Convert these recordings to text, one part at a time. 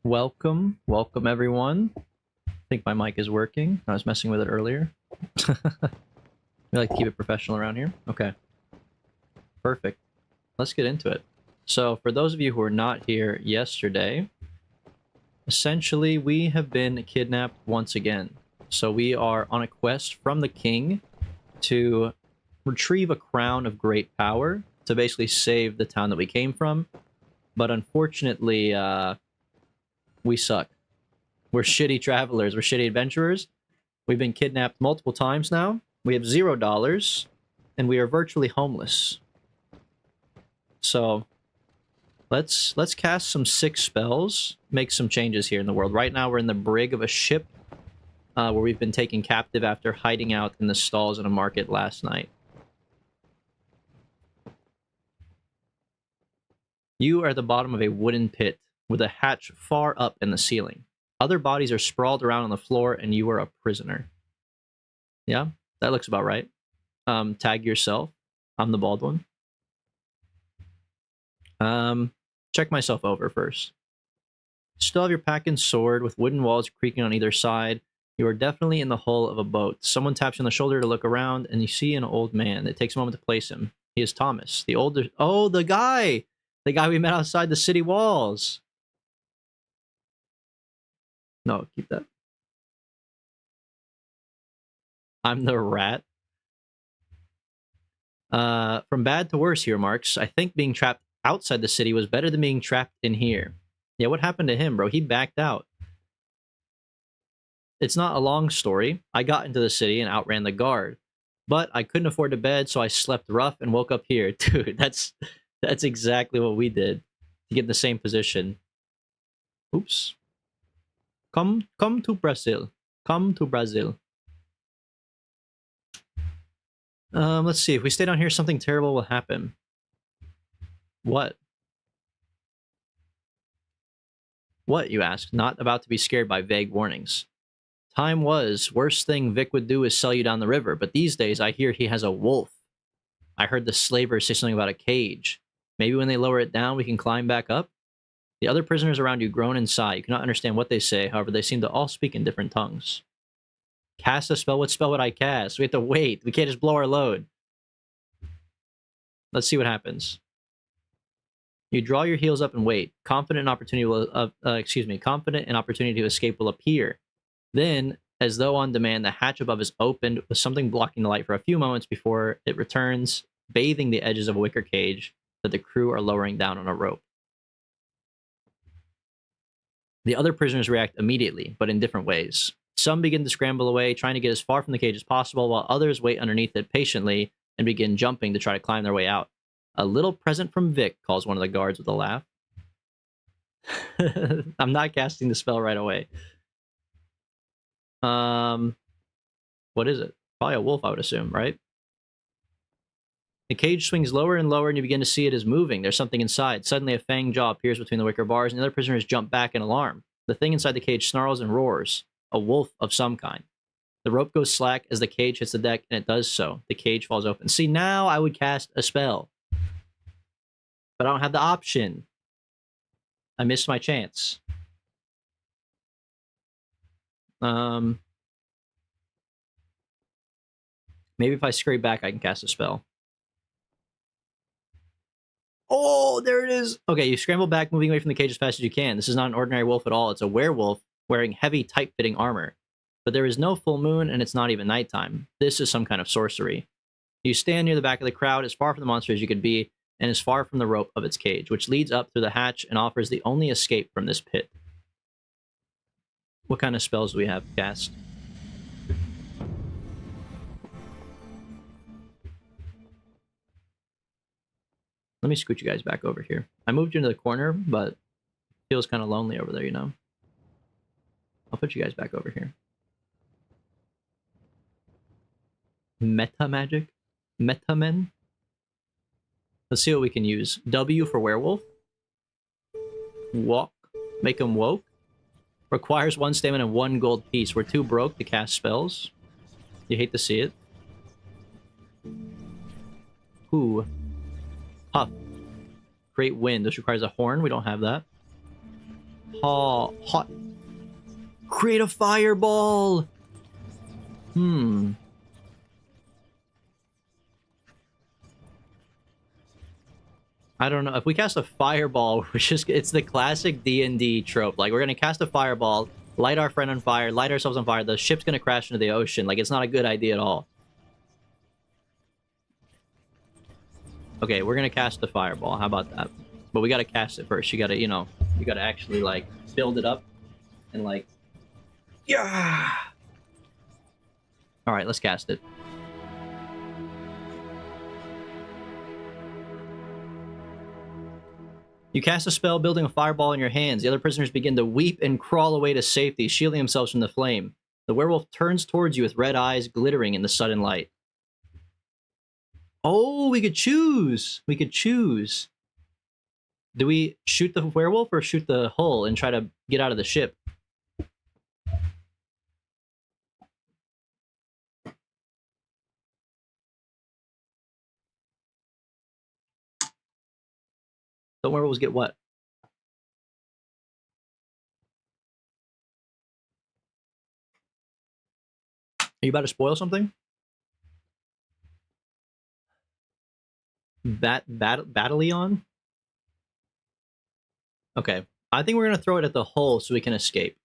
Welcome everyone. I think my mic is working. I was messing with it earlier. We like to keep it professional around here. Okay. Perfect. Let's get into it. So, for those of you who were not here yesterday, essentially we have been kidnapped once again. So we are on a quest from the king to retrieve a crown of great power to basically save the town that we came from. But unfortunately, we suck. We're shitty travelers. We're shitty adventurers. We've been kidnapped multiple times now. We have $0, and we are virtually homeless. So, let's cast some sick spells, make some changes here in the world. Right now, we're in the brig of a ship where we've been taken captive after hiding out in the stalls in a market last night. You are at the bottom of a wooden pit with a hatch far up in the ceiling. Other bodies are sprawled around on the floor, and you are a prisoner. Yeah, that looks about right. Tag yourself. I'm the bald one. Check myself over first. Still have your pack and sword with wooden walls creaking on either side. You are definitely in the hull of a boat. Someone taps you on the shoulder to look around, and you see an old man. It takes a moment to place him. He is Thomas, the older... Oh, the guy! The guy we met outside the city walls! No, keep that. I'm the rat. From bad to worse here, Marks. I think being trapped outside the city was better than being trapped in here. Yeah, what happened to him, bro? He backed out. It's not a long story. I got into the city and outran the guard. But I couldn't afford a bed, so I slept rough and woke up here. Dude, that's exactly what we did to get in the same position. Oops. Come to Brazil. Come to Brazil. Let's see. If we stay down here, something terrible will happen. What? What, you ask? Not about to be scared by vague warnings. Time was, worst thing Vic would do is sell you down the river, but these days I hear he has a wolf. I heard the slaver say something about a cage. Maybe when they lower it down, we can climb back up? The other prisoners around you groan and sigh. You cannot understand what they say, however, they seem to all speak in different tongues. Cast a spell? What spell would I cast? We have to wait. We can't just blow our load. Let's see what happens. You draw your heels up and wait. Confident an opportunity to escape will appear. Then, as though on demand, the hatch above is opened with something blocking the light for a few moments before it returns, bathing the edges of a wicker cage that the crew are lowering down on a rope. The other prisoners react immediately, but in different ways. Some begin to scramble away, trying to get as far from the cage as possible, while others wait underneath it patiently and begin jumping to try to climb their way out. A little present from Vic, calls one of the guards with a laugh. I'm not casting the spell right away. What is it? Probably a wolf, I would assume, right? The cage swings lower and lower, and you begin to see it is moving. There's something inside. Suddenly, a fanged jaw appears between the wicker bars, and the other prisoners jump back in alarm. The thing inside the cage snarls and roars. A wolf of some kind. The rope goes slack as the cage hits the deck, and it does so. The cage falls open. See, now I would cast a spell. But I don't have the option. I missed my chance. Maybe if I scrape back, I can cast a spell. Oh, there it is. Okay, you scramble back, moving away from the cage as fast as you can. This is not an ordinary wolf at all. It's a werewolf wearing heavy, tight-fitting armor. But there is no full moon, and it's not even nighttime. This is some kind of sorcery. You stand near the back of the crowd, as far from the monster as you could be, and as far from the rope of its cage, which leads up through the hatch and offers the only escape from this pit. What kind of spells do we have cast? Let me scoot you guys back over here. I moved you into the corner, but it feels kind of lonely over there, you know? I'll put you guys back over here. Meta magic? Meta men? Let's see what we can use. W for werewolf. Walk. Make him woke. Requires 1 stamina and 1 gold piece. We're too broke to cast spells. You hate to see it. Ooh. Huff. Create wind. This requires a horn. We don't have that. Hot. Create a fireball! Hmm. I don't know. If we cast a fireball, it's the classic D&D trope. Like, we're gonna cast a fireball, light our friend on fire, light ourselves on fire, the ship's gonna crash into the ocean. Like, it's not a good idea at all. Okay, we're gonna cast the fireball. How about that? But we gotta cast it first. You gotta, you know, you gotta actually, like, build it up and, like... Yeah! Alright, let's cast it. You cast a spell, building a fireball in your hands. The other prisoners begin to weep and crawl away to safety, shielding themselves from the flame. The werewolf turns towards you with red eyes glittering in the sudden light. Oh, we could choose! We could choose. Do we shoot the werewolf or shoot the hull and try to get out of the ship? The werewolves get what? Are you about to spoil something? Battalion? Okay. I think we're going to throw it at the hull so we can escape.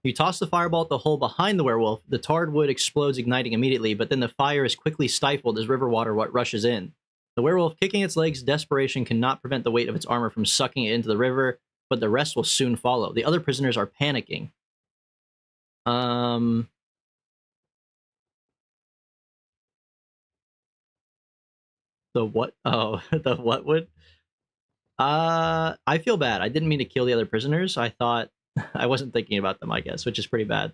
You toss the fireball at the hull behind the werewolf. The tarred wood explodes, igniting immediately, but then the fire is quickly stifled as river water rushes in. The werewolf, kicking its legs, desperation cannot prevent the weight of its armor from sucking it into the river, but the rest will soon follow. The other prisoners are panicking. The what? Oh, the what would? I feel bad. I didn't mean to kill the other prisoners. I thought I wasn't thinking about them, I guess, which is pretty bad.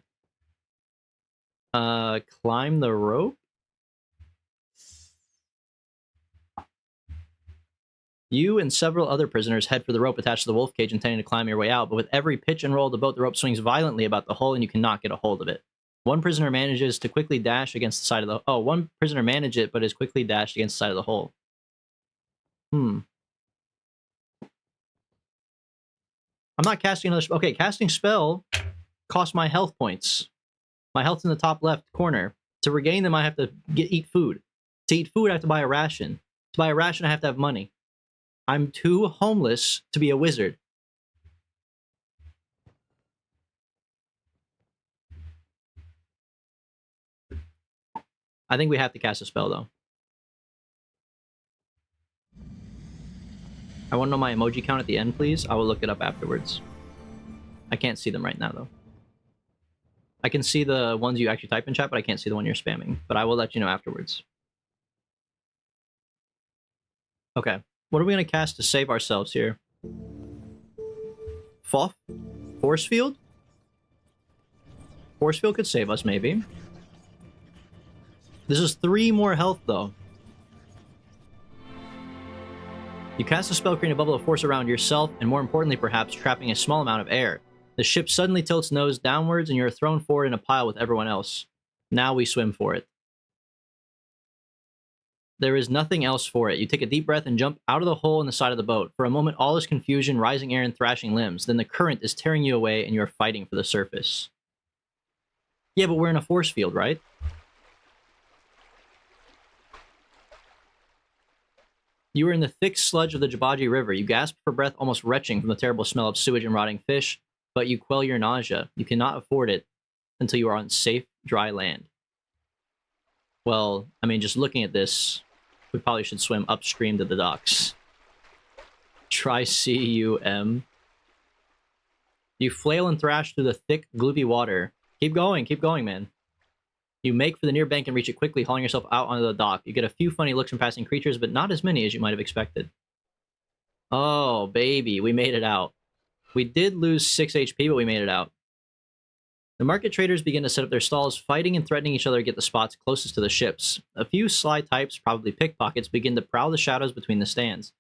Climb the rope? You and several other prisoners head for the rope attached to the wolf cage, intending to climb your way out, but with every pitch and roll of the boat, the rope swings violently about the hull and you cannot get a hold of it. One prisoner manages to quickly dash against the side of the... Oh, one prisoner managed it, but is quickly dashed against the side of the hull. I'm not casting another... Okay, casting spell costs my health points. My health's in the top left corner. To regain them, I have to eat food. To eat food, I have to buy a ration. To buy a ration, I have to have money. I'm too homeless to be a wizard. I think we have to cast a spell, though. I want to know my emoji count at the end, please. I will look it up afterwards. I can't see them right now, though. I can see the ones you actually type in chat, but I can't see the one you're spamming. But I will let you know afterwards. Okay. What are we going to cast to save ourselves here? Force field? Force field could save us, maybe. This is 3 more health, though. You cast a spell, creating a bubble of force around yourself, and more importantly, perhaps, trapping a small amount of air. The ship suddenly tilts nose downwards, and you're thrown forward in a pile with everyone else. Now we swim for it. There is nothing else for it. You take a deep breath and jump out of the hole in the side of the boat. For a moment, all is confusion, rising air, and thrashing limbs. Then the current is tearing you away, and you're fighting for the surface. Yeah, but we're in a force field, right? You are in the thick sludge of the Jabaji River. You gasp for breath, almost retching from the terrible smell of sewage and rotting fish, but you quell your nausea. You cannot afford it until you are on safe, dry land. Well, I mean, just looking at this, we probably should swim upstream to the docks. Try C-U-M. You flail and thrash through the thick, gloopy water. Keep going, man. You make for the near bank and reach it quickly, hauling yourself out onto the dock. You get a few funny looks from passing creatures, but not as many as you might have expected. Oh, baby, we made it out. We did lose 6 HP, but we made it out. The market traders begin to set up their stalls, fighting and threatening each other to get the spots closest to the ships. A few sly types, probably pickpockets, begin to prowl the shadows between the stands.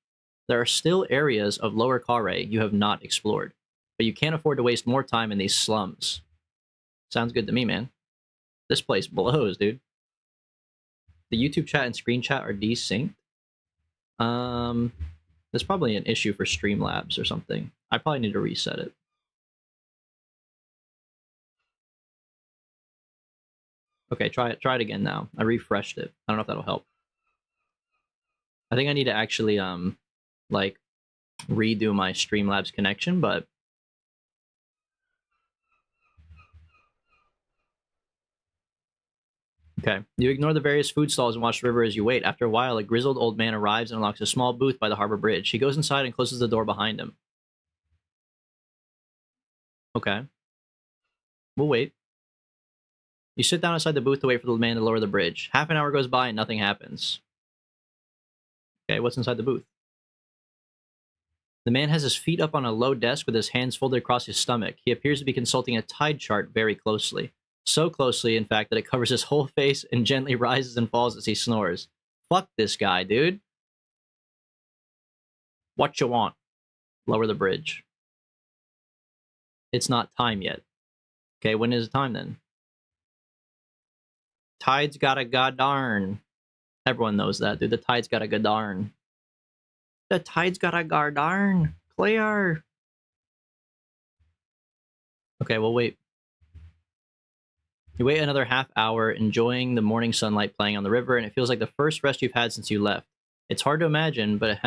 There are still areas of Lower Carre you have not explored, but you can't afford to waste more time in these slums. Sounds good to me, man. This place blows, dude. The YouTube chat and screen chat are desynced. There's probably an issue for Streamlabs or something. I probably need to reset it. Okay, try it again now. I refreshed it. I don't know if that'll help. I think I need to actually like redo my Streamlabs connection, but okay. You ignore the various food stalls and watch the river as you wait. After a while, a grizzled old man arrives and unlocks a small booth by the harbor bridge. He goes inside and closes the door behind him. Okay. We'll wait. You sit down outside the booth to wait for the man to lower the bridge. Half an hour goes by and nothing happens. Okay, what's inside the booth? The man has his feet up on a low desk with his hands folded across his stomach. He appears to be consulting a tide chart very closely. So closely, in fact, that it covers his whole face and gently rises and falls as he snores. Fuck this guy, dude. What you want? Lower the bridge. It's not time yet. Okay, when is it time then? Tide's got a godarn. Everyone knows that, dude. The tide's got a godarn. The tide's got a godarn. Clear. Okay, we'll wait. You wait another half hour, enjoying the morning sunlight playing on the river, and it feels like the first rest you've had since you left. It's hard to imagine, but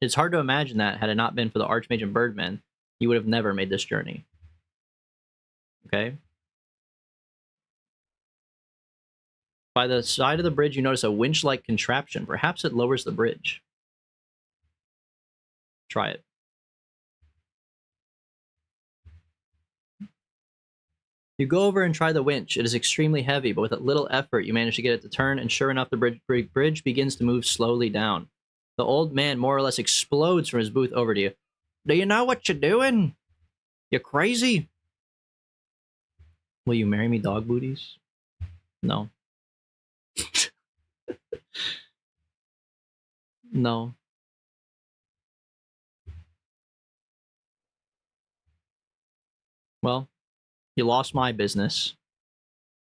it's hard to imagine that, had it not been for the Archmage and Birdmen, you would have never made this journey. Okay? By the side of the bridge, you notice a winch-like contraption. Perhaps it lowers the bridge. Try it. You go over and try the winch. It is extremely heavy, but with a little effort, you manage to get it to turn, and sure enough, the bridge begins to move slowly down. The old man more or less explodes from his booth over to you. Do you know what you're doing? You crazy? Will you marry me, dog booties? No. No. Well, you lost my business.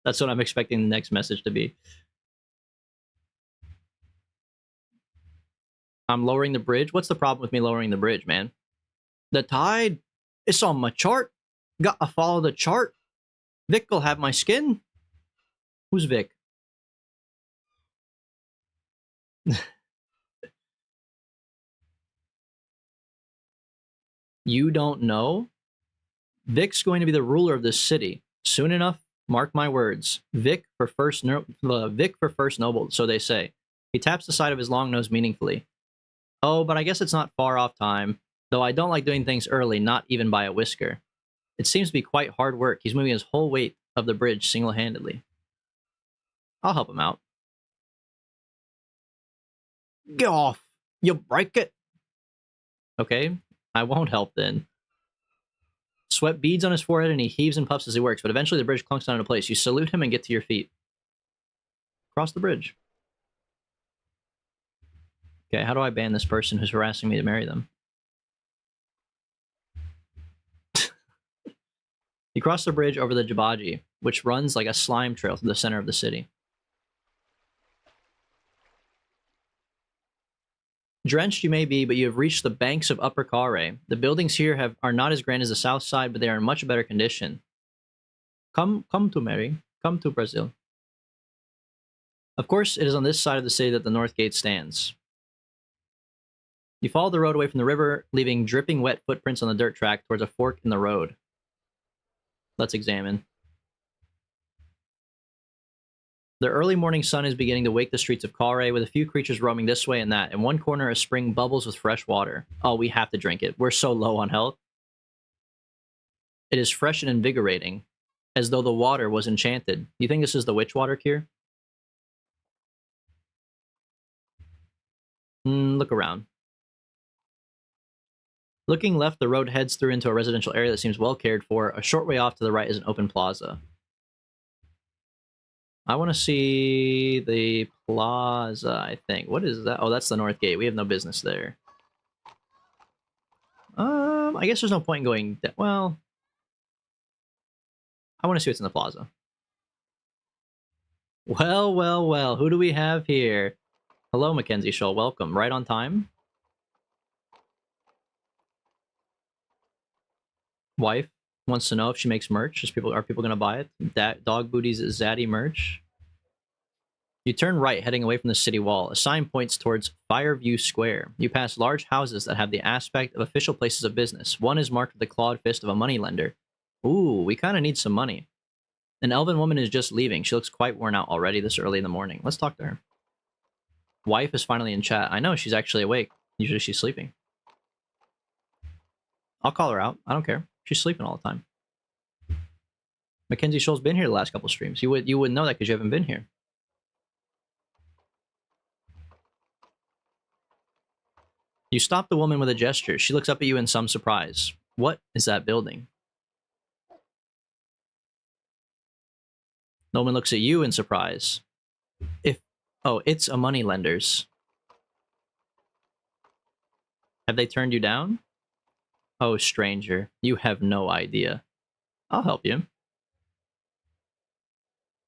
That's what I'm expecting the next message to be. I'm lowering the bridge? What's the problem with me lowering the bridge, man? The tide? It's on my chart. Gotta follow the chart. Vic will have my skin. Who's Vic? You don't know? Vic's going to be the ruler of this city. Soon enough, mark my words. Vic for first noble, so they say. He taps the side of his long nose meaningfully. Oh, but I guess it's not far off time, though I don't like doing things early, not even by a whisker. It seems to be quite hard work. He's moving his whole weight of the bridge single-handedly. I'll help him out. Get off! You break it! Okay, I won't help then. Sweat beads on his forehead and he heaves and puffs as he works, but eventually the bridge clunks down into place. You salute him and get to your feet. Cross the bridge. Okay, how do I ban this person who's harassing me to marry them? You cross the bridge over the Jabaji, which runs like a slime trail through the center of the city. Drenched you may be, but you have reached the banks of Upper Kare. The buildings here are not as grand as the south side, but they are in much better condition. Come to Mary. Come to Brazil. Of course, it is on this side of the city that the North Gate stands. You follow the road away from the river, leaving dripping wet footprints on the dirt track towards a fork in the road. Let's examine. The early morning sun is beginning to wake the streets of Kare, with a few creatures roaming this way and that. In one corner, a spring bubbles with fresh water. Oh, we have to drink it. We're so low on health. It is fresh and invigorating, as though the water was enchanted. You think this is the witch water cure? Look around. Looking left, the road heads through into a residential area that seems well cared for. A short way off to the right is an open plaza. I want to see the plaza, I think. What is that? Oh, that's the North Gate. We have no business there. I guess there's no point in going... Well... I want to see what's in the plaza. Well, well, well. Who do we have here? Hello, Mackenzie Scholl. Welcome. Right on time? Wife wants to know if she makes merch. Are people gonna buy it? Dog Booty's Zaddy merch. You turn right, heading away from the city wall. A sign points towards Fireview Square. You pass large houses that have the aspect of official places of business. One is marked with the clawed fist of a moneylender. Ooh, we kind of need some money. An elven woman is just leaving. She looks quite worn out already this early in the morning. Let's talk to her. Wife is finally in chat. I know, she's actually awake. Usually she's sleeping. I'll call her out. I don't care. She's sleeping all the time. Mackenzie Scholl's been here the last couple streams. You wouldn't know that because you haven't been here. You stop the woman with a gesture. She looks up at you in some surprise. What is that building? The woman looks at you in surprise. Oh, it's a moneylender's. Have they turned you down? Oh, stranger, you have no idea. I'll help you.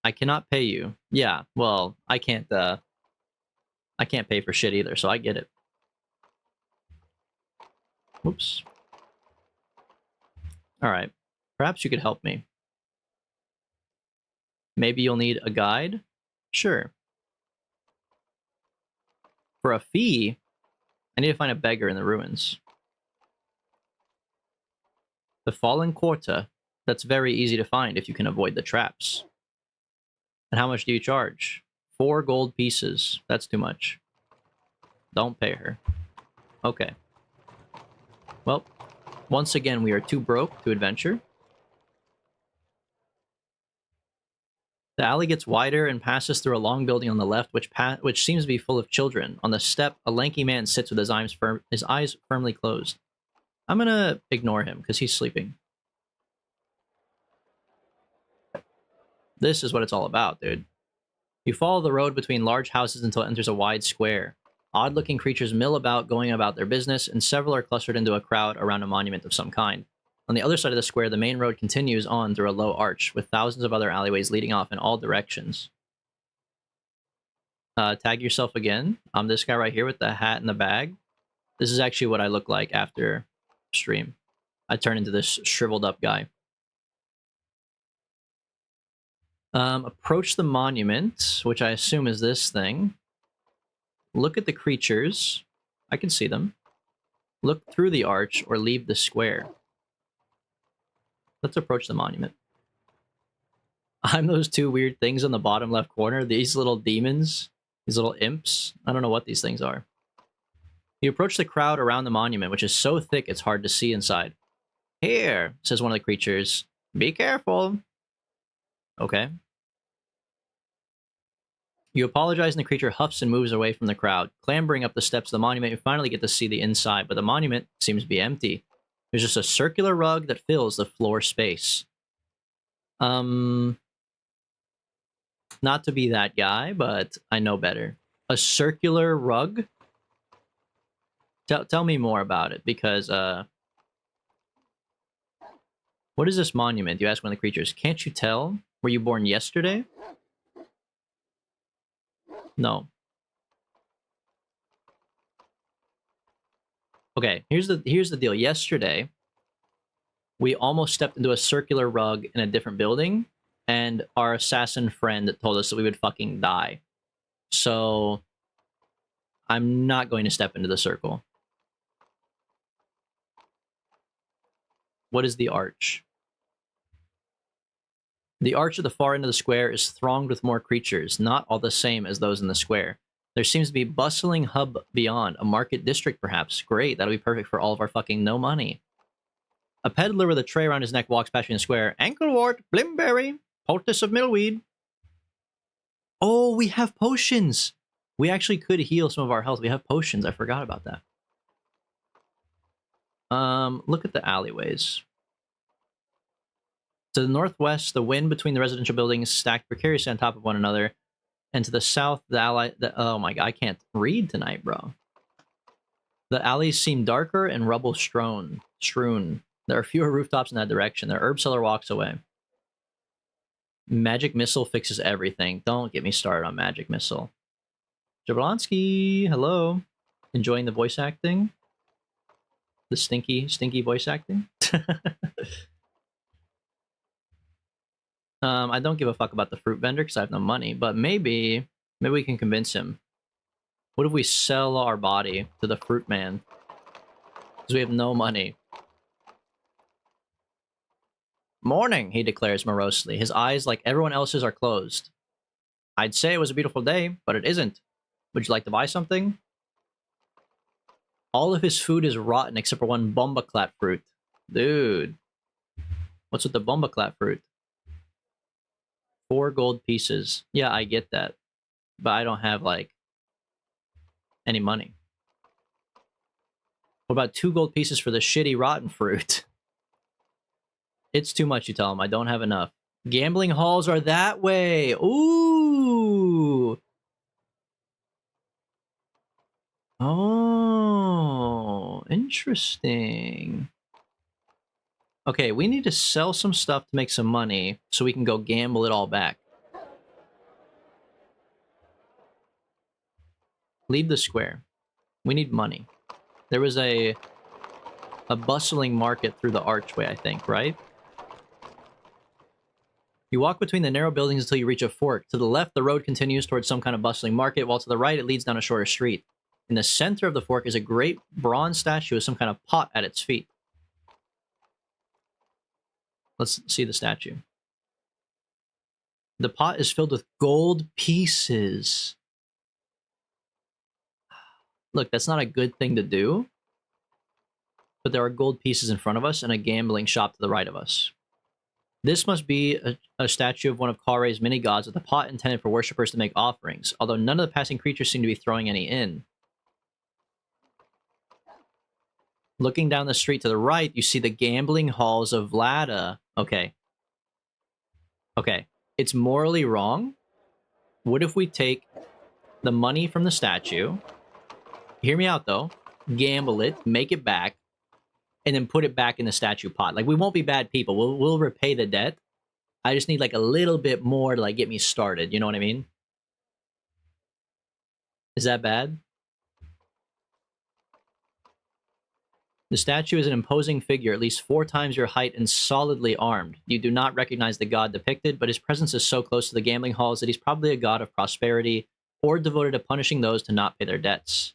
I cannot pay you. Yeah, well, I can't pay for shit either, so I get it. Whoops. Alright. Perhaps you could help me. Maybe you'll need a guide? Sure. For a fee, I need to find a beggar in the ruins. The Fallen Quarter. That's very easy to find if you can avoid the traps. And how much do you charge? 4 gold pieces. That's too much. Don't pay her. Okay. Well, once again, we are too broke to adventure. The alley gets wider and passes through a long building on the left, which seems to be full of children. On the step, a lanky man sits with his eyes firmly closed. I'm gonna ignore him, because he's sleeping. This is what it's all about, dude. You follow the road between large houses until it enters a wide square. Odd-looking creatures mill about, going about their business, and several are clustered into a crowd around a monument of some kind. On the other side of the square, the main road continues on through a low arch, with thousands of other alleyways leading off in all directions. Tag yourself again. I'm this guy right here with the hat and the bag. This is actually what I look like after stream. I turn into this shriveled up guy. Approach the monument, which I assume is this thing. Look at the creatures. I can see them. Look through the arch or leave the square. Let's approach the monument. I'm those 2 weird things on the bottom left corner. These little demons. These little imps. I don't know what these things are. You approach the crowd around the monument, which is so thick it's hard to see inside. Here, says one of the creatures. Be careful. Okay. You apologize and the creature huffs and moves away from the crowd. Clambering up the steps of the monument, you finally get to see the inside, but the monument seems to be empty. There's just a circular rug that fills the floor space. Not to be that guy, but I know better. A circular rug? Tell me more about it, because, what is this monument? You ask one of the creatures. Can't you tell? Were you born yesterday? No. Okay, here's the deal. Yesterday, we almost stepped into a circular rug in a different building, and our assassin friend told us that we would fucking die. So, I'm not going to step into the circle. What is the arch? The arch at the far end of the square is thronged with more creatures, not all the same as those in the square. There seems to be a bustling hub beyond, a market district perhaps. Great, that'll be perfect for all of our fucking no money. A peddler with a tray around his neck walks past you in the square. Anklewort, Blimberry, poultice of millweed. Oh, we have potions! We actually could heal some of our health. We have potions. I forgot about that. Look at the alleyways. To the northwest, the wind between the residential buildings stacked precariously on top of one another. And to the south, oh my god, I can't read tonight, bro. The alleys seem darker and rubble strewn. There are fewer rooftops in that direction. The herb seller walks away. Magic Missile fixes everything. Don't get me started on Magic Missile. Jablonski, hello. Enjoying the voice acting? The stinky voice acting. I don't give a fuck about the fruit vendor because I have no money, but maybe we can convince him. What if we sell our body to the fruit man? Because we have no money. Morning, he declares morosely. His eyes, like everyone else's, are closed. I'd say it was a beautiful day, but it isn't. Would you like to buy something? All of his food is rotten except for one bombaclat fruit. Dude. What's with the bombaclat fruit? 4 gold pieces. Yeah, I get that. But I don't have, like, any money. What about 2 gold pieces for the shitty rotten fruit? It's too much, you tell him. I don't have enough. Gambling halls are that way. Ooh. Oh, interesting. Okay, we need to sell some stuff to make some money so we can go gamble it all back. Leave the square. We need money. There was a bustling market through the archway, I think, right? You walk between the narrow buildings until you reach a fork. To the left, the road continues towards some kind of bustling market, while to the right, it leads down a shorter street. In the center of the fork is a great bronze statue with some kind of pot at its feet. Let's see the statue. The pot is filled with gold pieces. Look, that's not a good thing to do. But there are gold pieces in front of us and a gambling shop to the right of us. This must be a statue of one of Kare's mini-gods with a pot intended for worshippers to make offerings, although none of the passing creatures seem to be throwing any in. Looking down the street to the right, you see the gambling halls of Vlada. Okay. Okay. It's morally wrong. What if we take the money from the statue, hear me out though, gamble it, make it back, and then put it back in the statue pot? Like, we won't be bad people. We'll repay the debt. I just need like a little bit more to like get me started. You know what I mean? Is that bad? The statue is an imposing figure, at least 4 times your height and solidly armed. You do not recognize the god depicted, but his presence is so close to the gambling halls that he's probably a god of prosperity or devoted to punishing those to not pay their debts.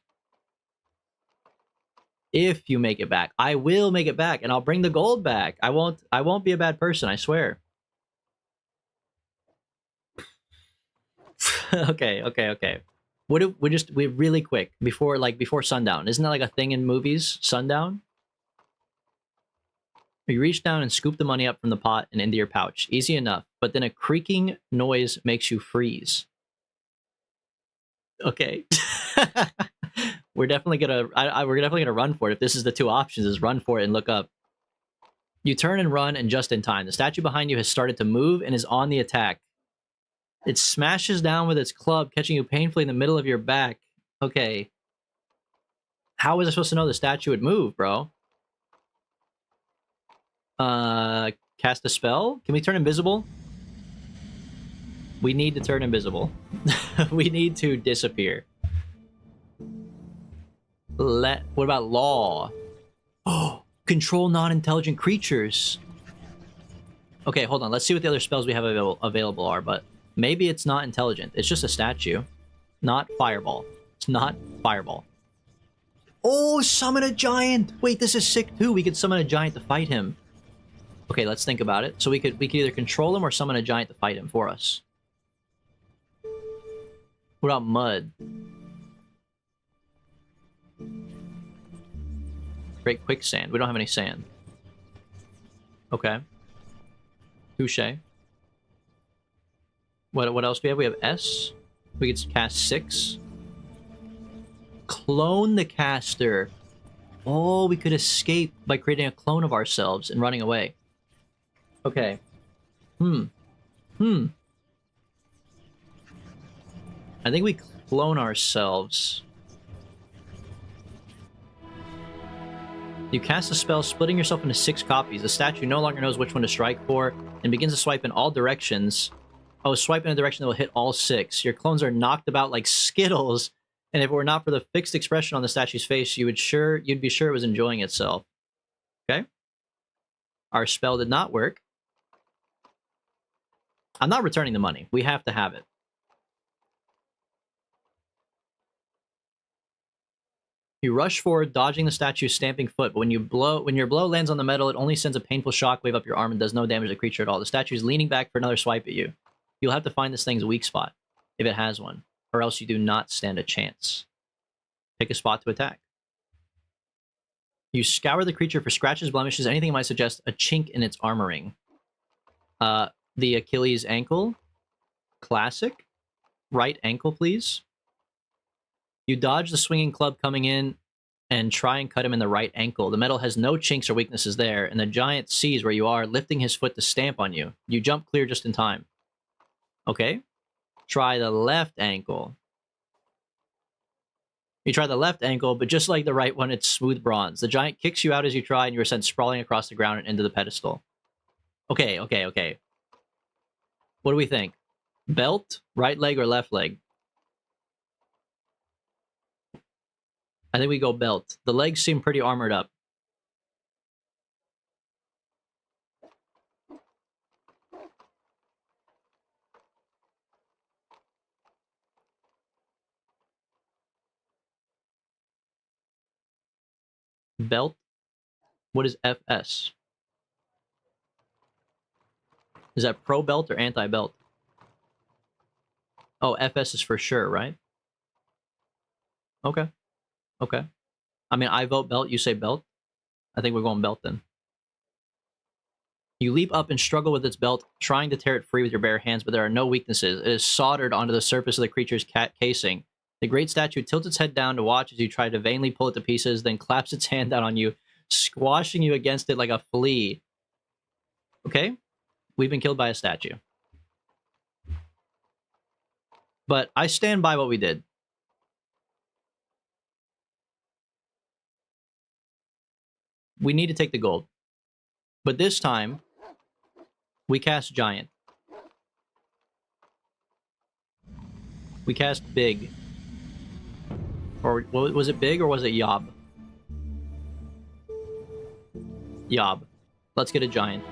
If you make it back, I will make it back, and I'll bring the gold back. I won't be a bad person, I swear. Okay. What if we really quick before sundown? Isn't that like a thing in movies? Sundown? You reach down and scoop the money up from the pot and into your pouch. Easy enough, but then a creaking noise makes you freeze. Okay. We're definitely gonna run for it. If this is the 2 options, is run for it and look up. You turn and run, and just in time. The statue behind you has started to move and is on the attack. It smashes down with its club, catching you painfully in the middle of your back. Okay. How was I supposed to know the statue would move, bro? Cast a spell? Can we turn invisible? We need to turn invisible. We need to disappear. What about law? Oh, control non-intelligent creatures. Okay, hold on. Let's see what the other spells we have available are, but maybe it's not intelligent. It's just a statue. Not fireball. It's not fireball. Oh, summon a giant! Wait, this is sick too. We could summon a giant to fight him. Okay, let's think about it. So we could either control him or summon a giant to fight him for us. What about mud? Great quicksand. We don't have any sand. Okay. Touche. What else do we have? We have S. We could cast 6. Clone the caster. Oh, we could escape by creating a clone of ourselves and running away. Okay. I think we clone ourselves. You cast a spell, splitting yourself into 6 copies. The statue no longer knows which one to strike for and begins to swipe in all directions. Oh, swipe in a direction that will hit all 6. Your clones are knocked about like Skittles And if it were not for the fixed expression on the statue's face, you'd be sure it was enjoying itself. Okay? Our spell did not work. I'm not returning the money. We have to have it. You rush forward, dodging the statue's stamping foot, but when your blow lands on the metal, it only sends a painful shockwave up your arm and does no damage to the creature at all. The statue is leaning back for another swipe at you. You'll have to find this thing's weak spot, if it has one, or else you do not stand a chance. Pick a spot to attack. You scour the creature for scratches, blemishes, anything that might suggest a chink in its armoring. The Achilles ankle. Classic. Right ankle, please. You dodge the swinging club coming in and try and cut him in the right ankle. The metal has no chinks or weaknesses there, and the giant sees where you are, lifting his foot to stamp on you. You jump clear just in time. Okay. Try the left ankle. You try the left ankle, but just like the right one, it's smooth bronze. The giant kicks you out as you try, and you are sent sprawling across the ground and into the pedestal. Okay. What do we think? Belt, right leg, or left leg? I think we go belt. The legs seem pretty armored up. Belt? What is FS? Is that pro belt or anti belt? Oh, FS is for sure, right? Okay. Okay. I mean, I vote belt, you say belt. I think we're going belt then. You leap up and struggle with its belt, trying to tear it free with your bare hands, but there are no weaknesses. It is soldered onto the surface of the creature's casing. The great statue tilts its head down to watch as you try to vainly pull it to pieces, then claps its hand down on you, squashing you against it like a flea. Okay? We've been killed by a statue. But I stand by what we did. We need to take the gold. But this time, we cast Giant. We cast Big. Or was it Big or was it Yob? Yob. Let's get a Giant.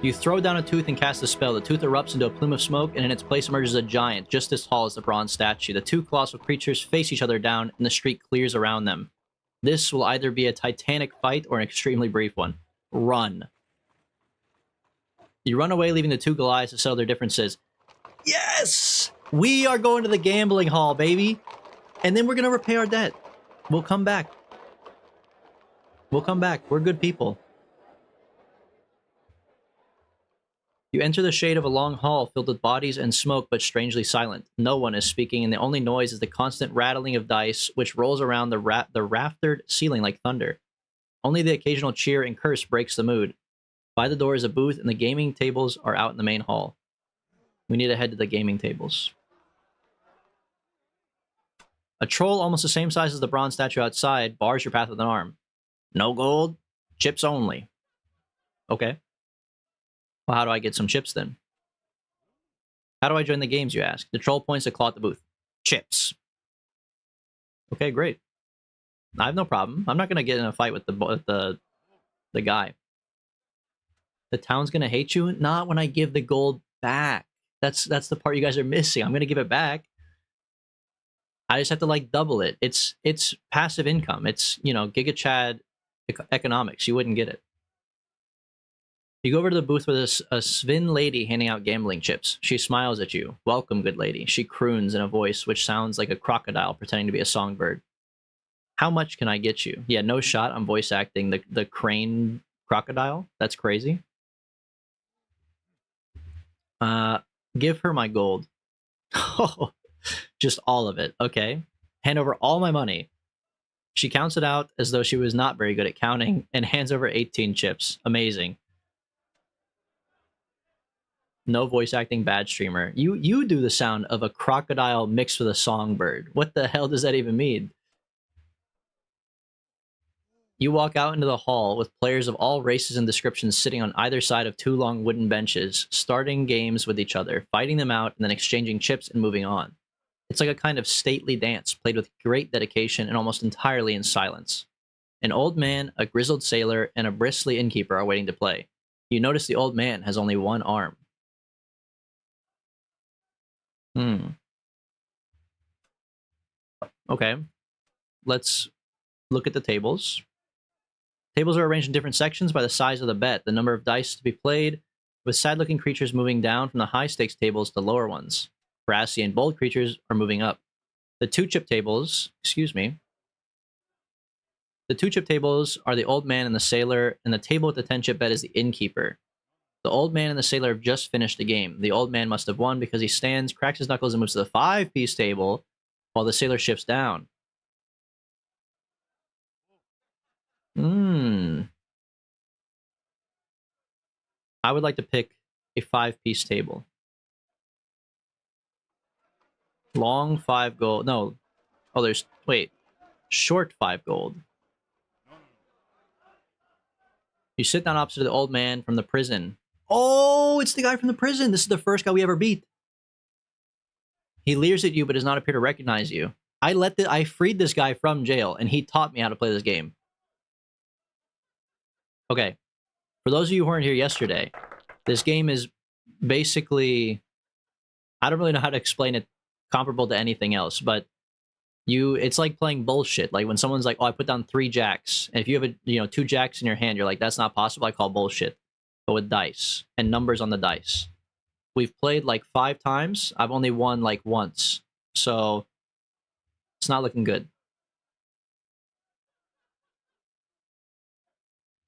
You throw down a tooth and cast a spell. The tooth erupts into a plume of smoke, and in its place emerges a giant, just as tall as the bronze statue. The two colossal creatures face each other down, and the street clears around them. This will either be a titanic fight or an extremely brief one. Run. You run away, leaving the two Goliaths to settle their differences. Yes! We are going to the gambling hall, baby! And then we're going to repay our debt. We'll come back. We'll come back. We're good people. You enter the shade of a long hall filled with bodies and smoke, but strangely silent. No one is speaking, and the only noise is the constant rattling of dice, which rolls around the raftered ceiling like thunder. Only the occasional cheer and curse breaks the mood. By the door is a booth, and the gaming tables are out in the main hall. We need to head to the gaming tables. A troll almost the same size as the bronze statue outside bars your path with an arm. No gold, chips only. Okay. Well, how do I get some chips then? How do I join the games, you ask? The troll points to claw at the booth. Chips. Okay, great. I have no problem. I'm not going to get in a fight with the guy. The town's going to hate you? Not when I give the gold back. That's the part you guys are missing. I'm going to give it back. I just have to, like, double it. It's passive income. It's, you know, Giga Chad economics. You wouldn't get it. You go over to the booth with a Svin lady handing out gambling chips. She smiles at you. Welcome, good lady. She croons in a voice which sounds like a crocodile pretending to be a songbird. How much can I get you? Yeah, no shot. I'm voice acting the crane crocodile. That's crazy. Give her my gold. Just all of it. Okay. Hand over all my money. She counts it out as though she was not very good at counting and hands over 18 chips. Amazing. No voice acting, bad streamer. You do the sound of a crocodile mixed with a songbird. What the hell does that even mean? You walk out into the hall with players of all races and descriptions sitting on either side of two long wooden benches, starting games with each other, fighting them out, and then exchanging chips and moving on. It's like a kind of stately dance played with great dedication and almost entirely in silence. An old man, a grizzled sailor, and a bristly innkeeper are waiting to play. You notice the old man has only one arm. Hmm. Okay. Let's look at the tables. Tables are arranged in different sections by the size of the bet, the number of dice to be played, with sad-looking creatures moving down from the high-stakes tables to lower ones. Brassy and bold creatures are moving up. The two-chip tables, the two-chip tables are the old man and the sailor, and the table with the 10-chip bet is the innkeeper. The old man and the sailor have just finished the game. The old man must have won because he stands, cracks his knuckles, and moves to the 5-piece table, while the sailor shifts down. Hmm. I would like to pick a 5-piece table. Long 5 gold. No. Oh, there's... Wait. Short 5 gold. You sit down opposite the old man from the prison. Oh, it's the guy from the prison. This is the first guy we ever beat. He leers at you but does not appear to recognize you. I freed this guy from jail, and he taught me how to play this game. Okay. For those of you who weren't here yesterday, this game is basically... I don't really know how to explain it comparable to anything else, but it's like playing bullshit. Like when someone's like, oh, I put down 3 jacks, and if you have 2 jacks in your hand, you're like, that's not possible. I call bullshit. But with dice and numbers on the dice. We've played like 5 times. I've only won like once. So it's not looking good.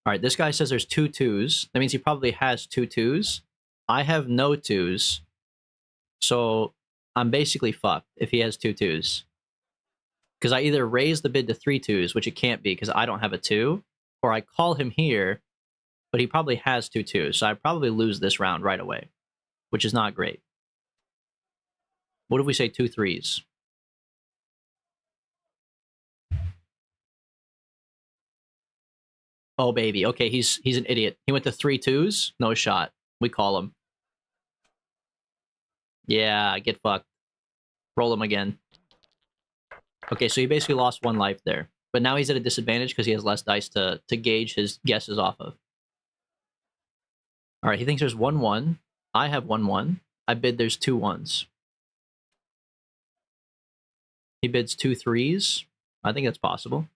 All right, this guy says there's 2 2s. That means he probably has 2 2s. I have no 2s. So I'm basically fucked if he has 2 2s. Because I either raise the bid to 3 2s, which it can't be because I don't have a 2, or I call him here, but he probably has 2 2s. So I probably lose this round right away, which is not great. What if we say 2 3s? Oh, baby. Okay, he's an idiot. He went to 3 2s. No shot. We call him. Yeah, get fucked. Roll him again. Okay, so he basically lost 1 life there. But now he's at a disadvantage because he has less dice to gauge his guesses off of. All right, he thinks there's 1 1. I have 1 1. I bid there's 2 1s. He bids 2 3s. I think that's possible.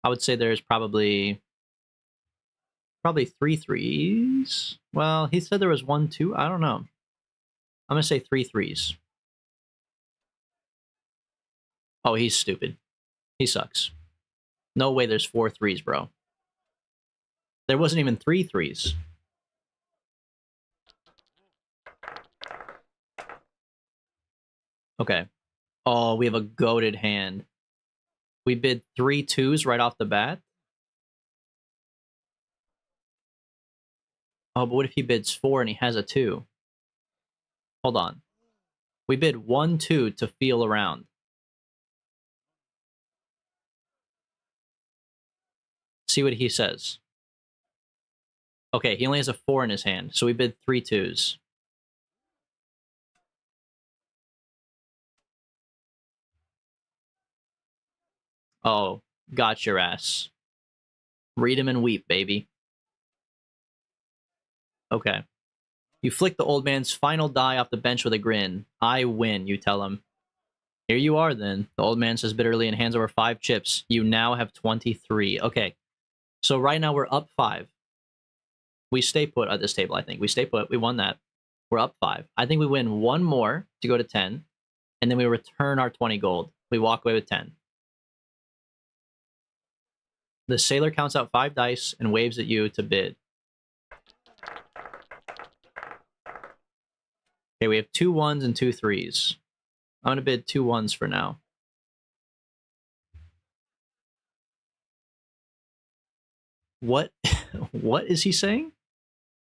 I would say there's probably 3 3s. Well, he said there was 1 2. I don't know. I'm gonna say 3 3s. Oh, he's stupid. He sucks. No way there's 4 3s, bro. There wasn't even 3 3s. Okay. Oh, we have a goated hand. We bid 3 2s right off the bat. Oh, but what if he bids 4 and he has a 2? Hold on. We bid 1 2 to feel around. See what he says. Okay, he only has a 4 in his hand, so we bid 3 2s. Oh, got your ass. Read him and weep, baby. Okay. You flick the old man's final die off the bench with a grin. I win, you tell him. Here you are, then. The old man says bitterly and hands over 5 chips. You now have 23. Okay. So right now we're up 5. We stay put at this table, I think. We stay put. We won that. We're up 5. I think we win 1 more to go to 10. And then we return our 20 gold. We walk away with 10. The sailor counts out 5 dice and waves at you to bid. Okay, we have 2 1s and 2 3s. I'm going to bid 2 1s for now. What? What is he saying?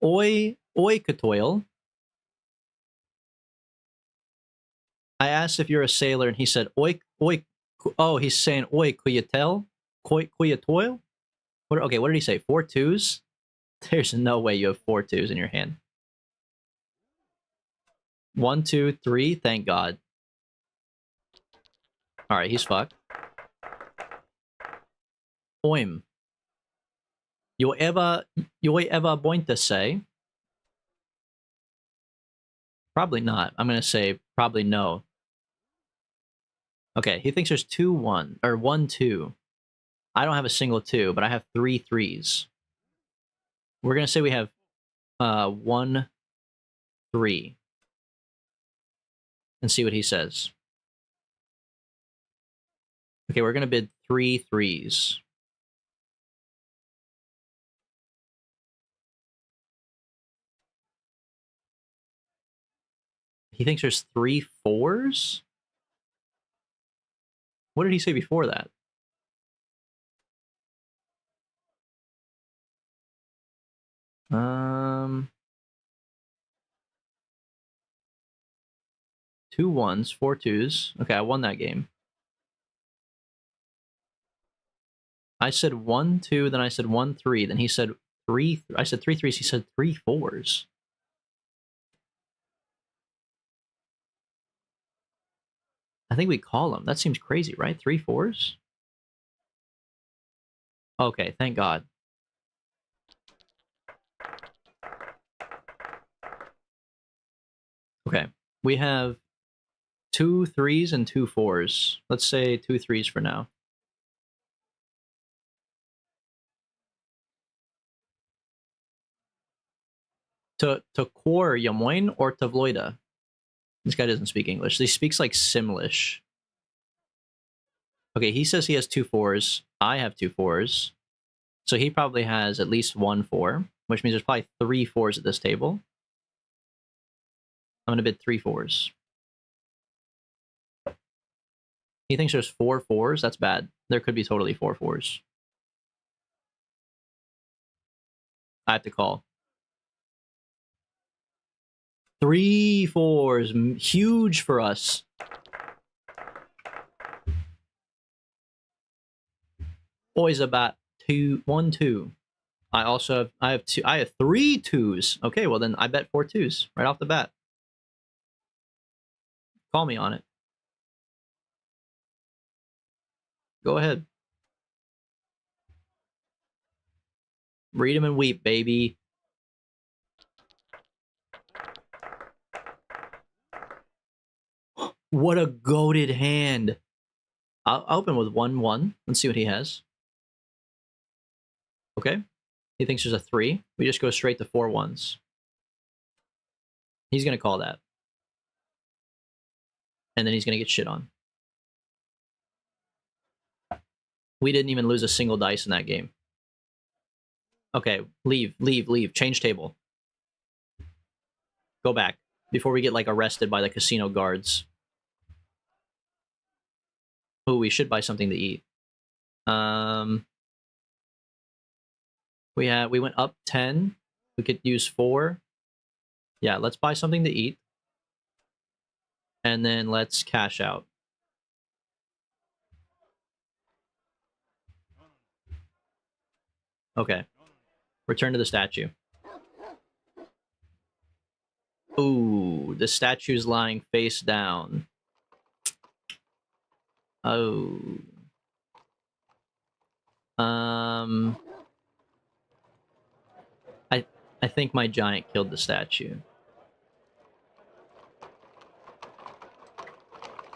Oi Katoil. I asked if you're a sailor, and he said, oi. Oh, he's saying, oi, kuyatel? Kuyatoil? Okay, what did he say? 4 2s? There's no way you have 4 2s in your hand. 1, 2, 3. Thank God. All right, he's fucked. Oim. You ever going to say? Probably not. I'm gonna say probably no. Okay, he thinks there's 2, 1 or 1, 2. I don't have a single 2, but I have 3 3s. We're gonna say we have 1, 3, and see what he says. Okay, we're gonna bid 3 3s. He thinks there's 3 4s? What did he say before that? Two 1s, 4 2s. Okay, I won that game. I said 1 2, then I said 1 3, then he said 3. I said 3 3s. He said 3 4s. I think we call him. That seems crazy, right? 3 4s. Okay, thank God. Okay, we have 2 3s and 2 4s. Let's say 2 3s for now. To Quor Yamoin or Tavloida? This guy doesn't speak English. He speaks like Simlish. Okay, he says he has 2 4s. I have 2 4s. So he probably has at least 1 4, which means there's probably 3 4s at this table. I'm going to bid 3 4s. He thinks there's 4 4s. That's bad. There could be totally 4 4s. I have to call. 3 4s. Huge for us. Always about 2 1 2. I have 3 2s. Okay, well then I bet 4 2s right off the bat. Call me on it. Go ahead. Read him and weep, baby. What a goated hand. I'll open with 1 1. Let's see what he has. Okay. He thinks there's a 3. We just go straight to 4 1s. He's going to call that. And then he's going to get shit on. We didn't even lose a single dice in that game. Okay, leave. Change table. Go back before we get like arrested by the casino guards. Oh, we should buy something to eat. We went up 10. We could use 4. Yeah, let's buy something to eat. And then let's cash out. Okay. Return to the statue. Ooh, the statue's lying face down. Oh. I think my giant killed the statue.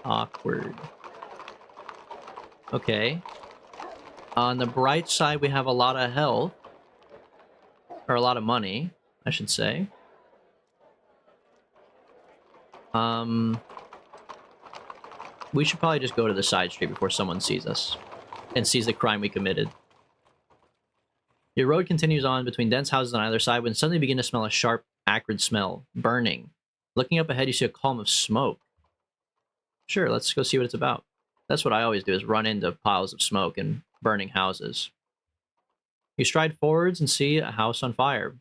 Awkward. Okay. On the bright side, we have a lot of health. Or a lot of money, I should say. We should probably just go to the side street before someone sees us. And sees the crime we committed. Your road continues on between dense houses on either side when suddenly you begin to smell a sharp, acrid smell. Burning. Looking up ahead, you see a column of smoke. Sure, let's go see what it's about. That's what I always do, is run into piles of smoke and burning houses. You stride forwards and see a house on fire.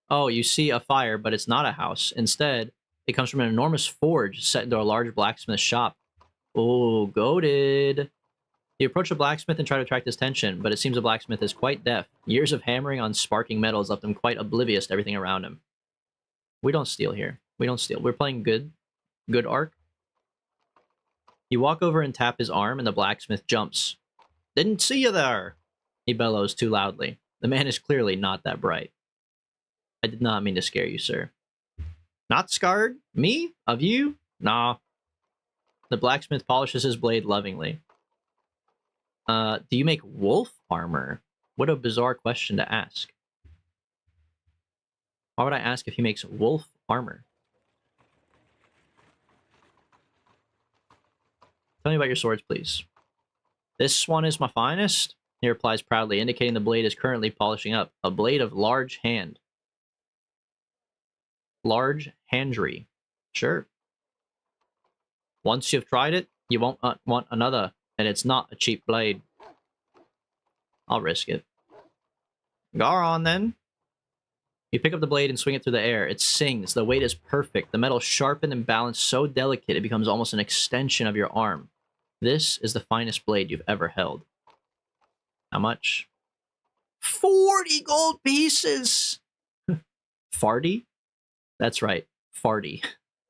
Oh, you see a fire, but it's not a house. Instead, it comes from an enormous forge set into a large blacksmith shop. Oh, goated. You approach a blacksmith and try to attract his attention, but it seems the blacksmith is quite deaf. Years of hammering on sparking metal has left him quite oblivious to everything around him. We don't steal here. We don't steal. We're playing good. Good arc. You walk over and tap his arm, and the blacksmith jumps. Didn't see you there! He bellows too loudly. The man is clearly not that bright. I did not mean to scare you, sir. Not scarred? Me? Of you? Nah. The blacksmith polishes his blade lovingly. Do you make wolf armor? What a bizarre question to ask. Why would I ask if he makes wolf armor? Tell me about your swords, please. This one is my finest, he replies proudly, indicating the blade is currently polishing up. A blade of large hand. Large handry. Sure. Once you've tried it, you won't want another, and it's not a cheap blade. I'll risk it. Go on, then. You pick up the blade and swing it through the air. It sings. The weight is perfect. The metal sharpened and balanced so delicate it becomes almost an extension of your arm. This is the finest blade you've ever held. How much? 40 gold pieces! Farty? That's right. Farty.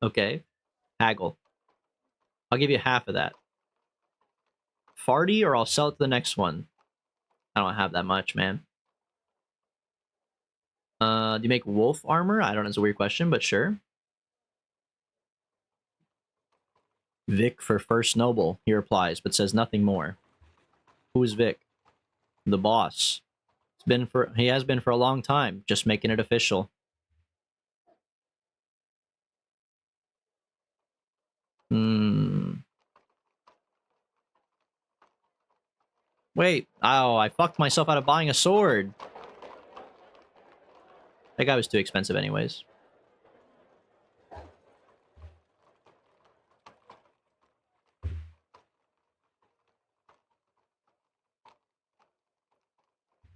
Okay. Haggle. I'll give you half of that. Farty, or I'll sell it to the next one. I don't have that much, man. Do you make wolf armor? I don't know, it's a weird question, but sure. Vic for first noble, he replies, but says nothing more. Who is Vic? The boss. He has been for a long time, just making it official. Wait, oh, I fucked myself out of buying a sword. That guy was too expensive anyways.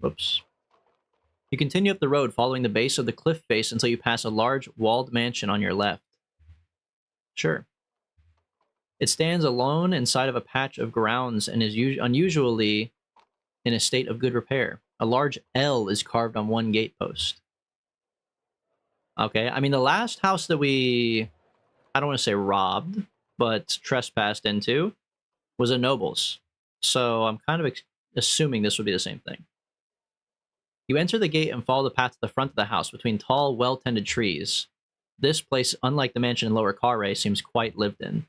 Whoops. You continue up the road following the base of the cliff face until you pass a large walled mansion on your left. Sure. It stands alone inside of a patch of grounds and is unusually in a state of good repair. A large L is carved on one gatepost. Okay, I mean, the last house that we, I don't want to say robbed, but trespassed into was a noble's. So I'm kind of assuming this would be the same thing. You enter the gate and follow the path to the front of the house between tall, well-tended trees. This place, unlike the mansion in Lower Carre, seems quite lived in.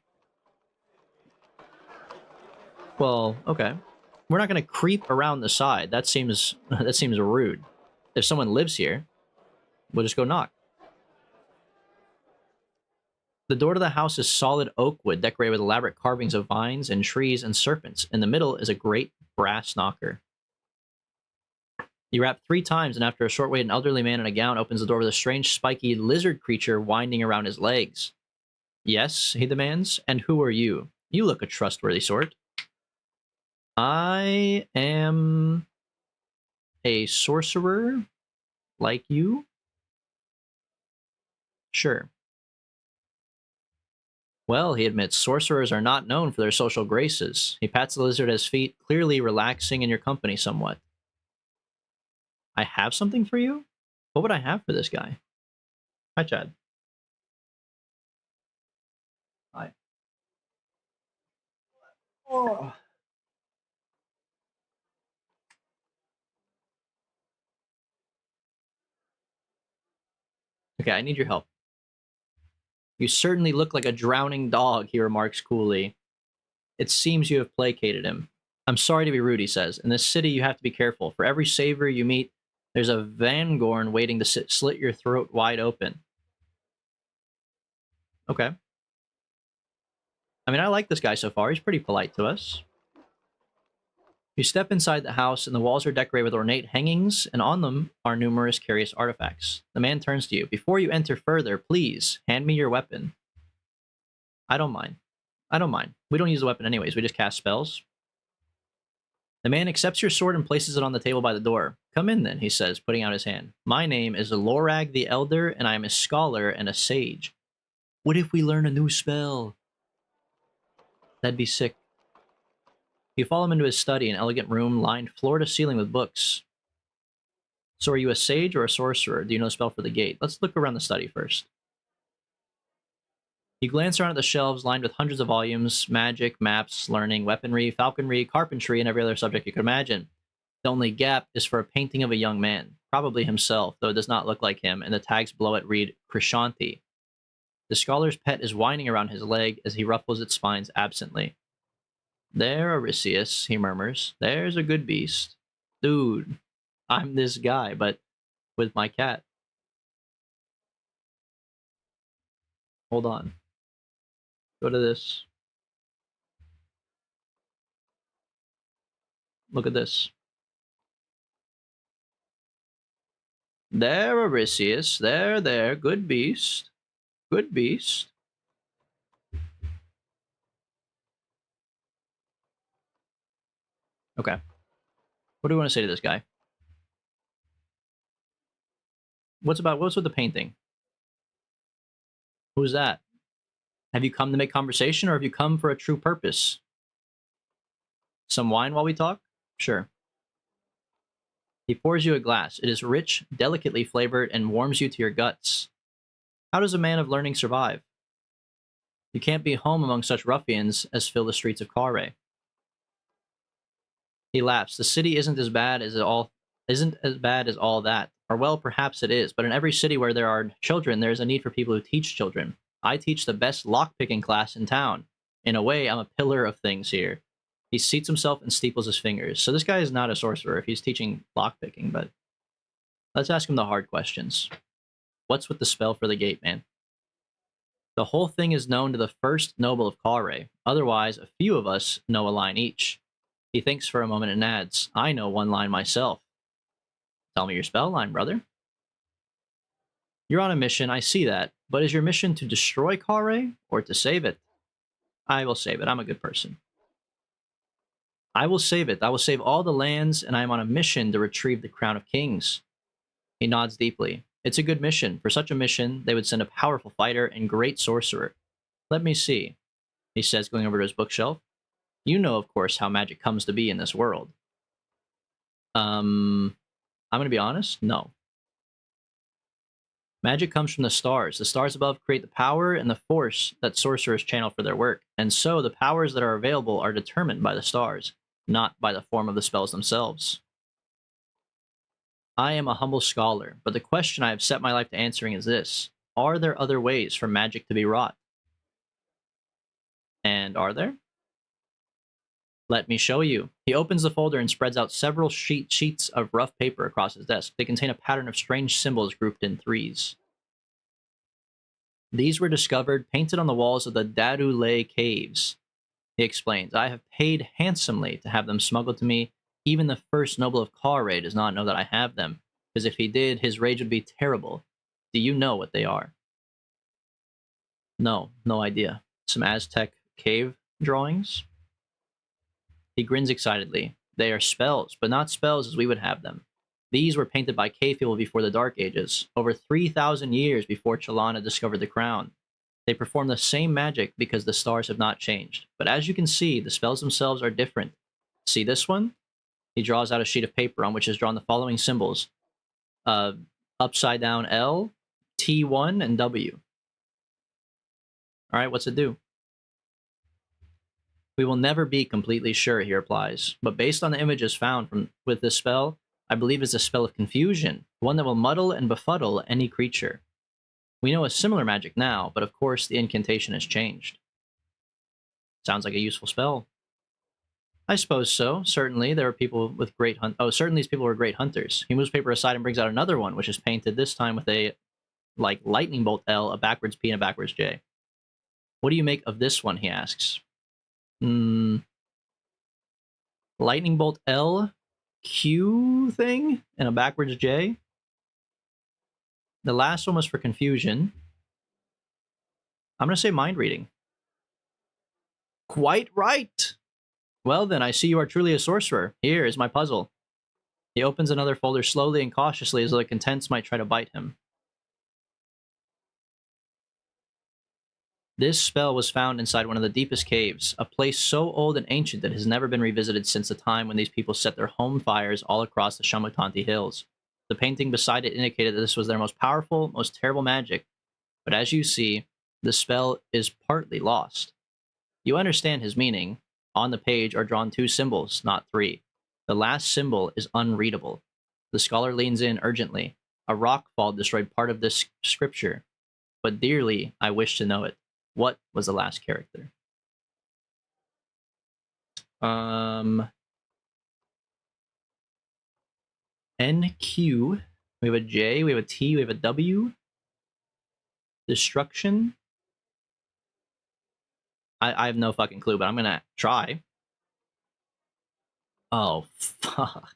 Well, okay. We're not going to creep around the side. That seems rude. If someone lives here, we'll just go knock. The door to the house is solid oak wood, decorated with elaborate carvings of vines and trees and serpents. In the middle is a great brass knocker. You rap 3 times, and after a short wait, an elderly man in a gown opens the door with a strange, spiky lizard creature winding around his legs. Yes, he demands, and who are you? You look a trustworthy sort. I am a sorcerer, like you? Sure. Well, he admits, sorcerers are not known for their social graces. He pats the lizard at his feet, clearly relaxing in your company somewhat. I have something for you? What would I have for this guy? Hi, Chad. Hi. Oh. Okay, I need your help. You certainly look like a drowning dog, he remarks coolly. It seems you have placated him. I'm sorry to be rude, he says. In this city, you have to be careful. For every saver you meet, there's a Vangorn waiting to slit your throat wide open. Okay. I mean, I like this guy so far. He's pretty polite to us. You step inside the house, and the walls are decorated with ornate hangings, and on them are numerous curious artifacts. The man turns to you. Before you enter further, please, hand me your weapon. I don't mind. I don't mind. We don't use the weapon anyways. We just cast spells. The man accepts your sword and places it on the table by the door. Come in, then, he says, putting out his hand. My name is Lorag the Elder, and I am a scholar and a sage. What if we learn a new spell? That'd be sick. You follow him into his study, an elegant room lined floor to ceiling with books. So are you a sage or a sorcerer? Do you know a spell for the gate? Let's look around the study first. You glance around at the shelves lined with hundreds of volumes, magic, maps, learning, weaponry, falconry, carpentry, and every other subject you could imagine. The only gap is for a painting of a young man, probably himself, though it does not look like him, and the tags below it read Krishanti. The scholar's pet is whining around his leg as he ruffles its spines absently. There, Arisius, he murmurs. There's a good beast. Dude, I'm this guy, but with my cat. Hold on. Go to this. Look at this. There, Arisius. There. Good beast. Good beast. Okay. What do we want to say to this guy? What's with the painting? Who's that? Have you come to make conversation, or have you come for a true purpose? Some wine while we talk? Sure. He pours you a glass. It is rich, delicately flavored, and warms you to your guts. How does a man of learning survive? You can't be home among such ruffians as fill the streets of Kare. He laughs. The city isn't as bad as all that. Or well, perhaps it is, but in every city where there are children, there is a need for people who teach children. I teach the best lockpicking class in town. In a way, I'm a pillar of things here. He seats himself and steeples his fingers. So this guy is not a sorcerer if he's teaching lockpicking, but let's ask him the hard questions. What's with the spell for the gate, man? The whole thing is known to the first noble of Kare. Otherwise, a few of us know a line each. He thinks for a moment and adds, I know one line myself. Tell me your spell line, brother. You're on a mission, I see that. But is your mission to destroy Kare or to save it? I will save it. I'm a good person. I will save it. I will save all the lands, and I am on a mission to retrieve the crown of kings. He nods deeply. It's a good mission. For such a mission, they would send a powerful fighter and great sorcerer. Let me see, he says, going over to his bookshelf. You know, of course, how magic comes to be in this world. I'm going to be honest, no. Magic comes from the stars. The stars above create the power and the force that sorcerers channel for their work. And so the powers that are available are determined by the stars, not by the form of the spells themselves. I am a humble scholar, but the question I have set my life to answering is this. Are there other ways for magic to be wrought? And are there? Let me show you. He opens the folder and spreads out several sheets of rough paper across his desk. They contain a pattern of strange symbols grouped in threes. These were discovered painted on the walls of the Dadule caves. He explains, I have paid handsomely to have them smuggled to me. Even the first noble of Kare does not know that I have them, because if he did, his rage would be terrible. Do you know what they are? No idea. Some Aztec cave drawings? He grins excitedly. They are spells, but not spells as we would have them. These were painted by cave people before the Dark Ages, over 3,000 years before Chalana discovered the crown. They perform the same magic because the stars have not changed. But as you can see, the spells themselves are different. See this one? He draws out a sheet of paper on which is drawn the following symbols. Upside down L, T1, and W. All right, what's it do? We will never be completely sure, he replies, but based on the images found with this spell, I believe it's a spell of confusion, one that will muddle and befuddle any creature. We know a similar magic now, but of course the incantation has changed. Sounds like a useful spell. I suppose so. Certainly, there are people with great certainly these people were great hunters. He moves paper aside and brings out another one, which is painted this time with a, lightning bolt L, a backwards P, and a backwards J. What do you make of this one, he asks. Lightning bolt L, Q thing, and a backwards J. The last one was for confusion. I'm going to say mind reading. Quite right! Well then, I see you are truly a sorcerer. Here is my puzzle. He opens another folder slowly and cautiously as though the contents might try to bite him. This spell was found inside one of the deepest caves, a place so old and ancient that it has never been revisited since the time when these people set their home fires all across the Shamutanti hills. The painting beside it indicated that this was their most powerful, most terrible magic. But as you see, The spell is partly lost. You understand his meaning. On the page are drawn 2 symbols, not 3. The last symbol is unreadable. The scholar leans in urgently. A rock fall destroyed part of this scripture, but dearly I wish to know it. What was the last character? NQ. We have a J, we have a T, we have a W. Destruction. I have no fucking clue, but I'm gonna try. Oh, fuck.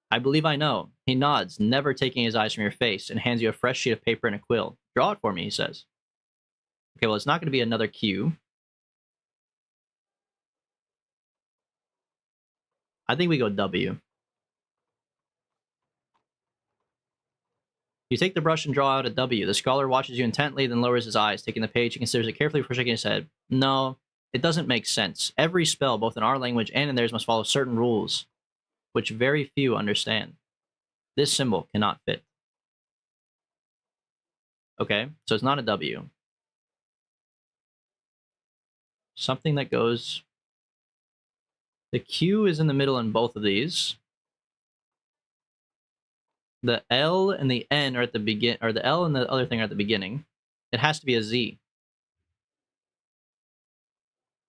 I believe I know. He nods, never taking his eyes from your face, and hands you a fresh sheet of paper and a quill. Draw it for me, he says. Okay, well, it's not going to be another Q. I think we go W. You take the brush and draw out a W. The scholar watches you intently, then lowers his eyes. Taking the page, he considers it carefully before shaking his head. No, it doesn't make sense. Every spell, both in our language and in theirs, must follow certain rules, which very few understand. This symbol cannot fit. Okay, so it's not a W. Something that goes... The Q is in the middle in both of these. The L and the N are at the begin, or the L and the other thing are at the beginning. It has to be a Z.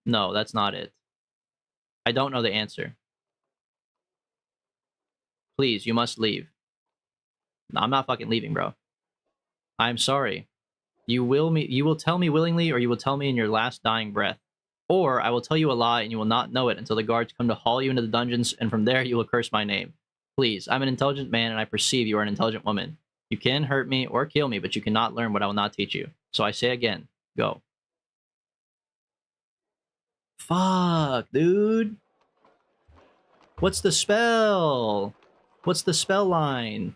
No, that's not it. I don't know the answer. Please, you must leave. No, I'm not fucking leaving, bro. I'm sorry. You will tell me willingly, or you will tell me in your last dying breath. Or I will tell you a lie and you will not know it until the guards come to haul you into the dungeons, and from there you will curse my name. Please, I'm an intelligent man and I perceive you are an intelligent woman. You can hurt me or kill me, but you cannot learn what I will not teach you. So I say again, go. Fuck, dude. What's the spell? What's the spell line?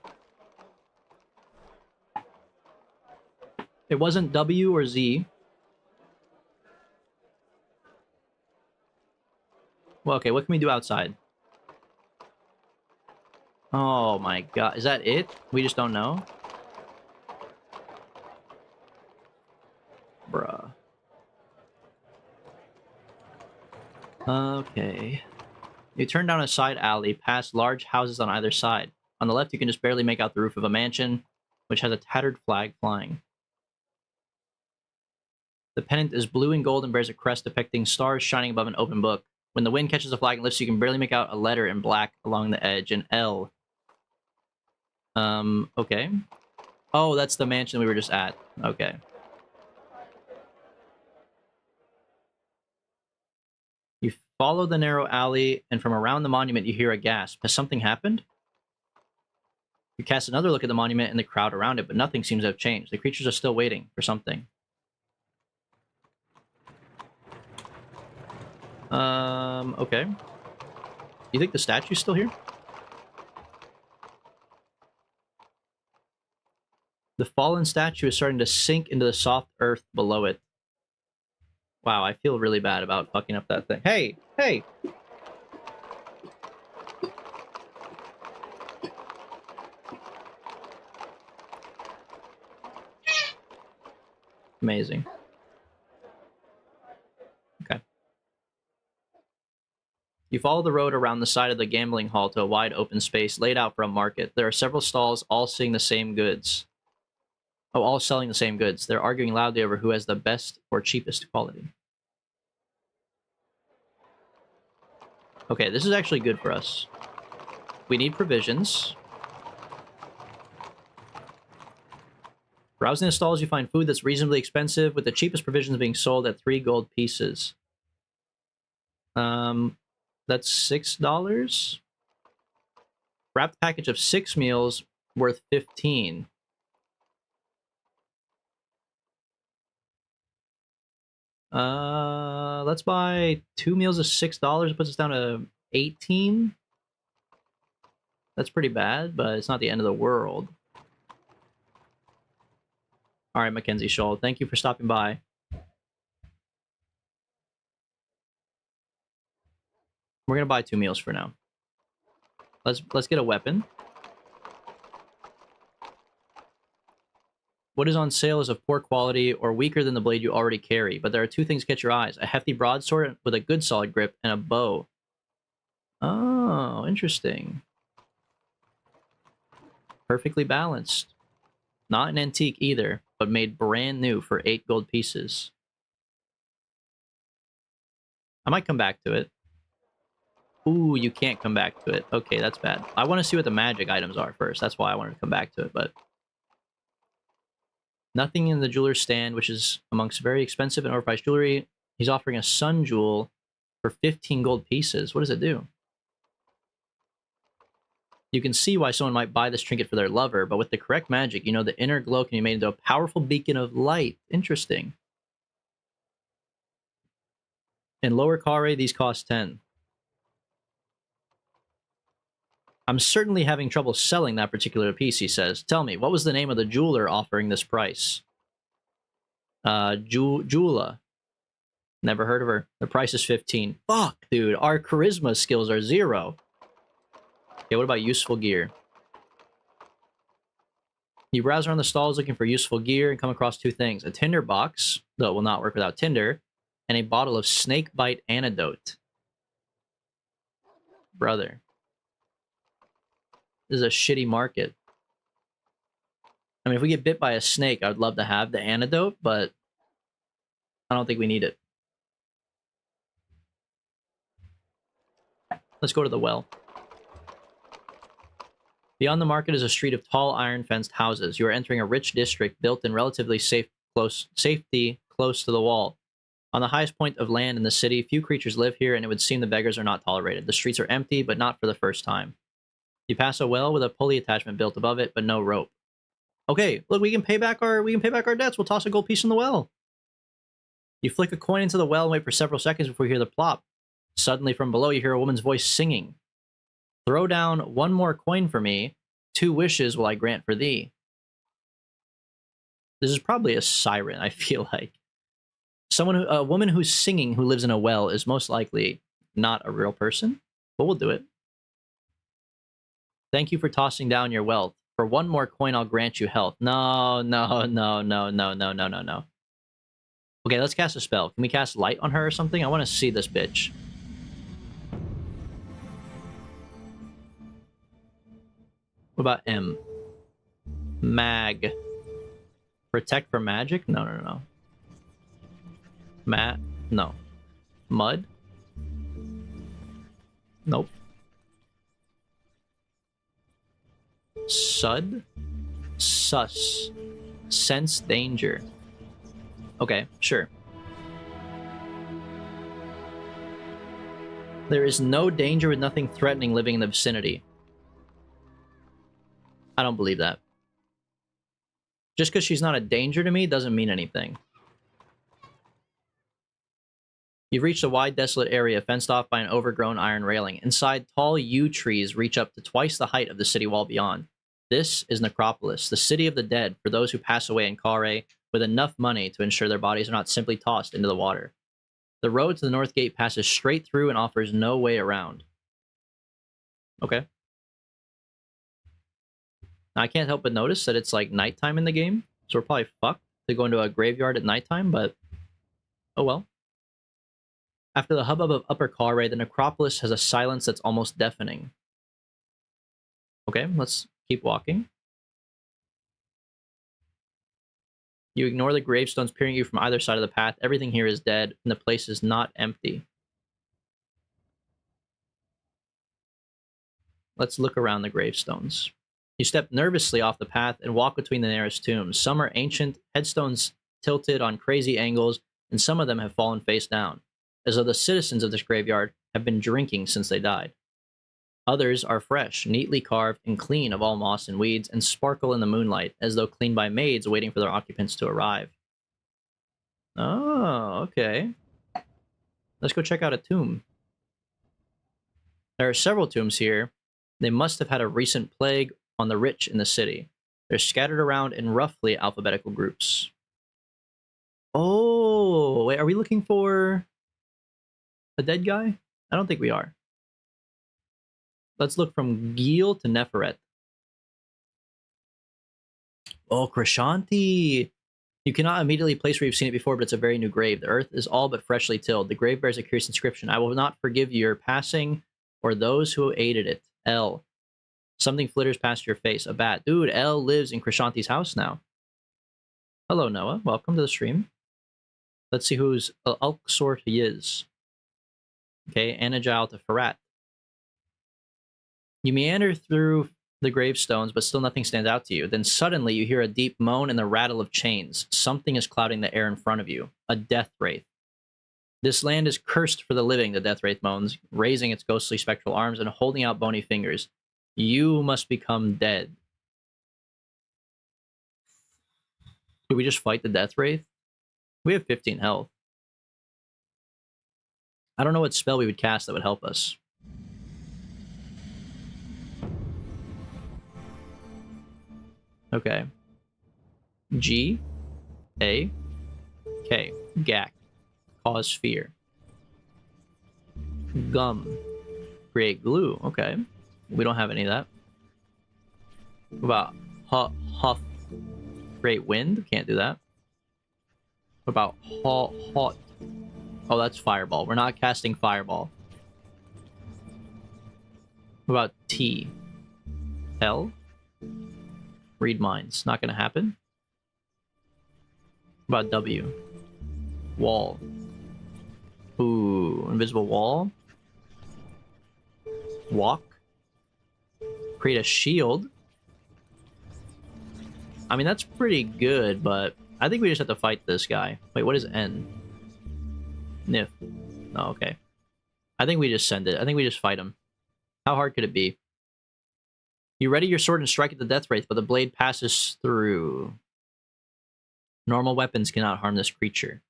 It wasn't W or Z. Well, okay, what can we do outside? Oh my god, is that it? We just don't know? Bruh. Okay. You turn down a side alley, past large houses on either side. On the left, you can just barely make out the roof of a mansion, which has a tattered flag flying. The pennant is blue and gold and bears a crest depicting stars shining above an open book. When the wind catches the flag and lifts, you can barely make out a letter in black along the edge, an L. Okay. Oh, that's the mansion we were just at. Okay. You follow the narrow alley, and from around the monument you hear a gasp. Has something happened? You cast another look at the monument and the crowd around it, but nothing seems to have changed. The creatures are still waiting for something. Okay. You think the statue's still here? The fallen statue is starting to sink into the soft earth below it. Wow, I feel really bad about fucking up that thing. Hey! Hey! Amazing. Okay. You follow the road around the side of the gambling hall to a wide open space laid out for a market. There are several stalls all selling the same goods. Oh, all selling the same goods. They're arguing loudly over who has the best or cheapest quality. Okay, this is actually good for us. We need provisions. Browsing the stalls, you find food that's reasonably expensive, with the cheapest provisions being sold at 3 gold pieces. That's $6. Wrapped package of 6 meals worth 15. Let's buy 2 meals of $6. It puts us down to 18. That's pretty bad, but it's not the end of the world. All right, Mackenzie Scholl, thank you for stopping by. We're gonna buy 2 meals for now. Let's get a weapon. What is on sale is of poor quality or weaker than the blade you already carry, but there are two things catch your eyes: a hefty broadsword with a good solid grip, and a bow. Oh, interesting. Perfectly balanced. Not an antique either, but made brand new for 8 gold pieces. I might come back to it. Ooh, you can't come back to it. Okay, that's bad. I want to see what the magic items are first. That's why I wanted to come back to it, but... Nothing in the jeweler's stand, which is amongst very expensive and overpriced jewelry. He's offering a sun jewel for 15 gold pieces. What does it do? You can see why someone might buy this trinket for their lover, but with the correct magic, you know the inner glow can be made into a powerful beacon of light. Interesting. In Lower Kare, these cost 10. I'm certainly having trouble selling that particular piece, he says. Tell me, what was the name of the jeweler offering this price? Jula. Never heard of her. The price is 15. Fuck, dude. Our charisma skills are 0. Okay, what about useful gear? You browse around the stalls looking for useful gear and come across 2 things. A tinder box, though it will not work without tinder, and a bottle of snake bite antidote. Brother. This is a shitty market. I mean, if we get bit by a snake, I would love to have the antidote, but I don't think we need it. Let's go to the well. Beyond the market is a street of tall iron-fenced houses. You are entering a rich district built in relatively safety close to the wall. On the highest point of land in the city, few creatures live here, and it would seem the beggars are not tolerated. The streets are empty, but not for the first time. You pass a well with a pulley attachment built above it, but no rope. Okay, look, we can pay back our debts. We'll toss a gold piece in the well. You flick a coin into the well and wait for several seconds before you hear the plop. Suddenly, from below, you hear a woman's voice singing. Throw down 1 more coin for me. 2 wishes will I grant for thee. This is probably a siren, I feel like. A woman who's singing who lives in a well is most likely not a real person, but we'll do it. Thank you for tossing down your wealth. For 1 more coin, I'll grant you health. No. Okay, let's cast a spell. Can we cast light on her or something? I want to see this bitch. What about M? Mag. Protect from magic? No. No. Mud? Nope. Sud? Sus. Sense danger. Okay, sure. There is no danger with nothing threatening living in the vicinity. I don't believe that. Just because she's not a danger to me doesn't mean anything. You've reached a wide, desolate area fenced off by an overgrown iron railing. Inside, tall yew trees reach up to twice the height of the city wall beyond. This is Necropolis, the city of the dead for those who pass away in Kare with enough money to ensure their bodies are not simply tossed into the water. The road to the north gate passes straight through and offers no way around. Okay. Now, I can't help but notice that it's like nighttime in the game, so we're probably fucked to go into a graveyard at nighttime, but oh well. After the hubbub of Upper Kare, the necropolis has a silence that's almost deafening. Okay, let's keep walking. You ignore the gravestones peering at you from either side of the path. Everything here is dead, and the place is not empty. Let's look around the gravestones. You step nervously off the path and walk between the nearest tombs. Some are ancient, headstones tilted on crazy angles, and some of them have fallen face down, as though the citizens of this graveyard have been drinking since they died. Others are fresh, neatly carved, and clean of all moss and weeds, and sparkle in the moonlight, as though cleaned by maids waiting for their occupants to arrive. Oh, okay. Let's go check out a tomb. There are several tombs here. They must have had a recent plague on the rich in the city. They're scattered around in roughly alphabetical groups. Oh, wait, are we looking for a dead guy? I don't think we are. Let's look from Gil to Neferet. Oh, Krishanti! You cannot immediately place where you've seen it before, but it's a very new grave. The earth is all but freshly tilled. The grave bears a curious inscription. I will not forgive your passing or those who aided it. L. Something flitters past your face. A bat. Dude, L lives in Krishanti's house now. Hello, Noah. Welcome to the stream. Let's see who's Ulksort he is. Okay, Anagile to Farat. You meander through the gravestones, but still nothing stands out to you. Then suddenly you hear a deep moan and the rattle of chains. Something is clouding the air in front of you. A death wraith. This land is cursed for the living, the death wraith moans, raising its ghostly spectral arms and holding out bony fingers. You must become dead. Do we just fight the death wraith? We have 15 health. I don't know what spell we would cast that would help us. Okay. G. A. K. Gak. Cause fear. Gum. Create glue. Okay. We don't have any of that. What about huff? Create wind. Can't do that. What about hot? Oh, that's fireball. We're not casting fireball. What about T? L? Read minds. Not gonna happen. What about W? Wall. Ooh, invisible wall. Walk. Create a shield. I mean, that's pretty good, but I think we just have to fight this guy. Wait, what is N? Nif. Oh, okay. I think we just send it. I think we just fight him. How hard could it be? You ready your sword and strike at the death wraith, but the blade passes through. Normal weapons cannot harm this creature.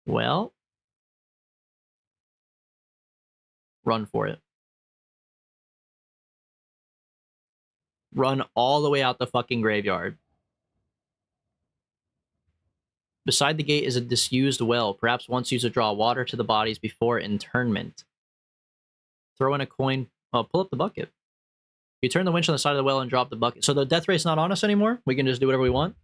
Well, run for it. Run all the way out the fucking graveyard. Beside the gate is a disused well, perhaps once used to draw water to the bodies before internment. Throw in a coin. Oh, pull up the bucket. You turn the winch on the side of the well and drop the bucket. So the death wraith's not on us anymore? We can just do whatever we want?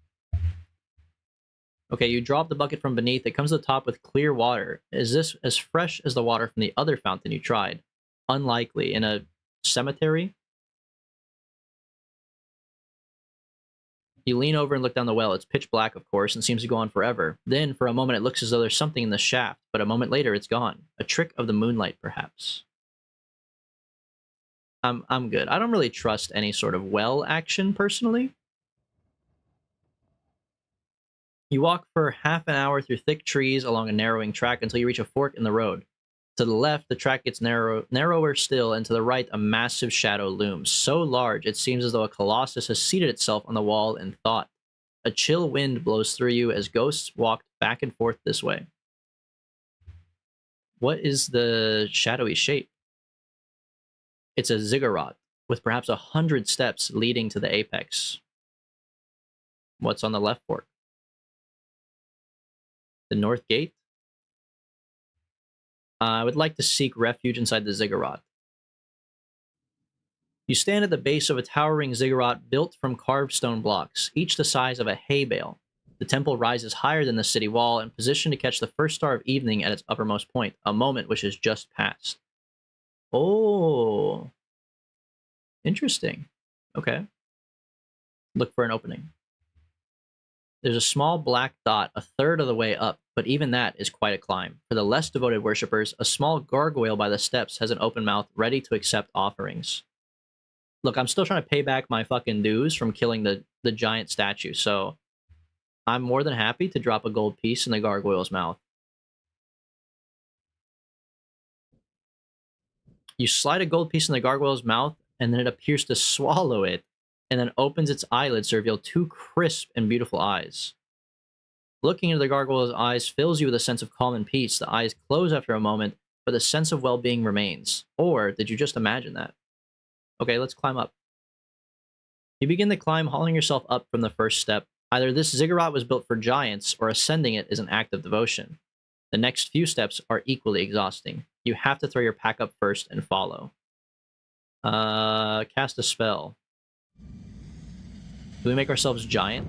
Okay, you drop the bucket from beneath. It comes to the top with clear water. Is this as fresh as the water from the other fountain you tried? Unlikely. In a cemetery? You lean over and look down the well. It's pitch black, of course, and seems to go on forever. Then, for a moment, it looks as though there's something in the shaft, but a moment later, it's gone. A trick of the moonlight, perhaps. I'm good. I don't really trust any sort of well action, personally. You walk for half an hour through thick trees along a narrowing track until you reach a fork in the road. To the left, the track gets narrower still, and to the right, a massive shadow looms. So large, it seems as though a colossus has seated itself on the wall in thought. A chill wind blows through you as ghosts walk back and forth this way. What is the shadowy shape? It's a ziggurat, with perhaps 100 steps leading to the apex. What's on the left fork? The north gate? I would like to seek refuge inside the ziggurat. You stand at the base of a towering ziggurat built from carved stone blocks, each the size of a hay bale. The temple rises higher than the city wall and positioned to catch the first star of evening at its uppermost point, a moment which has just passed. Oh. Interesting. Okay. Look for an opening. There's a small black dot a third of the way up, but even that is quite a climb. For the less devoted worshippers, a small gargoyle by the steps has an open mouth ready to accept offerings. Look, I'm still trying to pay back my fucking dues from killing the giant statue, so I'm more than happy to drop a gold piece in the gargoyle's mouth. You slide a gold piece in the gargoyle's mouth, and then it appears to swallow it, and then opens its eyelids to reveal two crisp and beautiful eyes. Looking into the gargoyle's eyes fills you with a sense of calm and peace. The eyes close after a moment, but the sense of well-being remains. Or did you just imagine that? Okay, let's climb up. You begin the climb, hauling yourself up from the first step. Either this ziggurat was built for giants, or ascending it is an act of devotion. The next few steps are equally exhausting. You have to throw your pack up first and follow. Cast a spell. Do we make ourselves giant?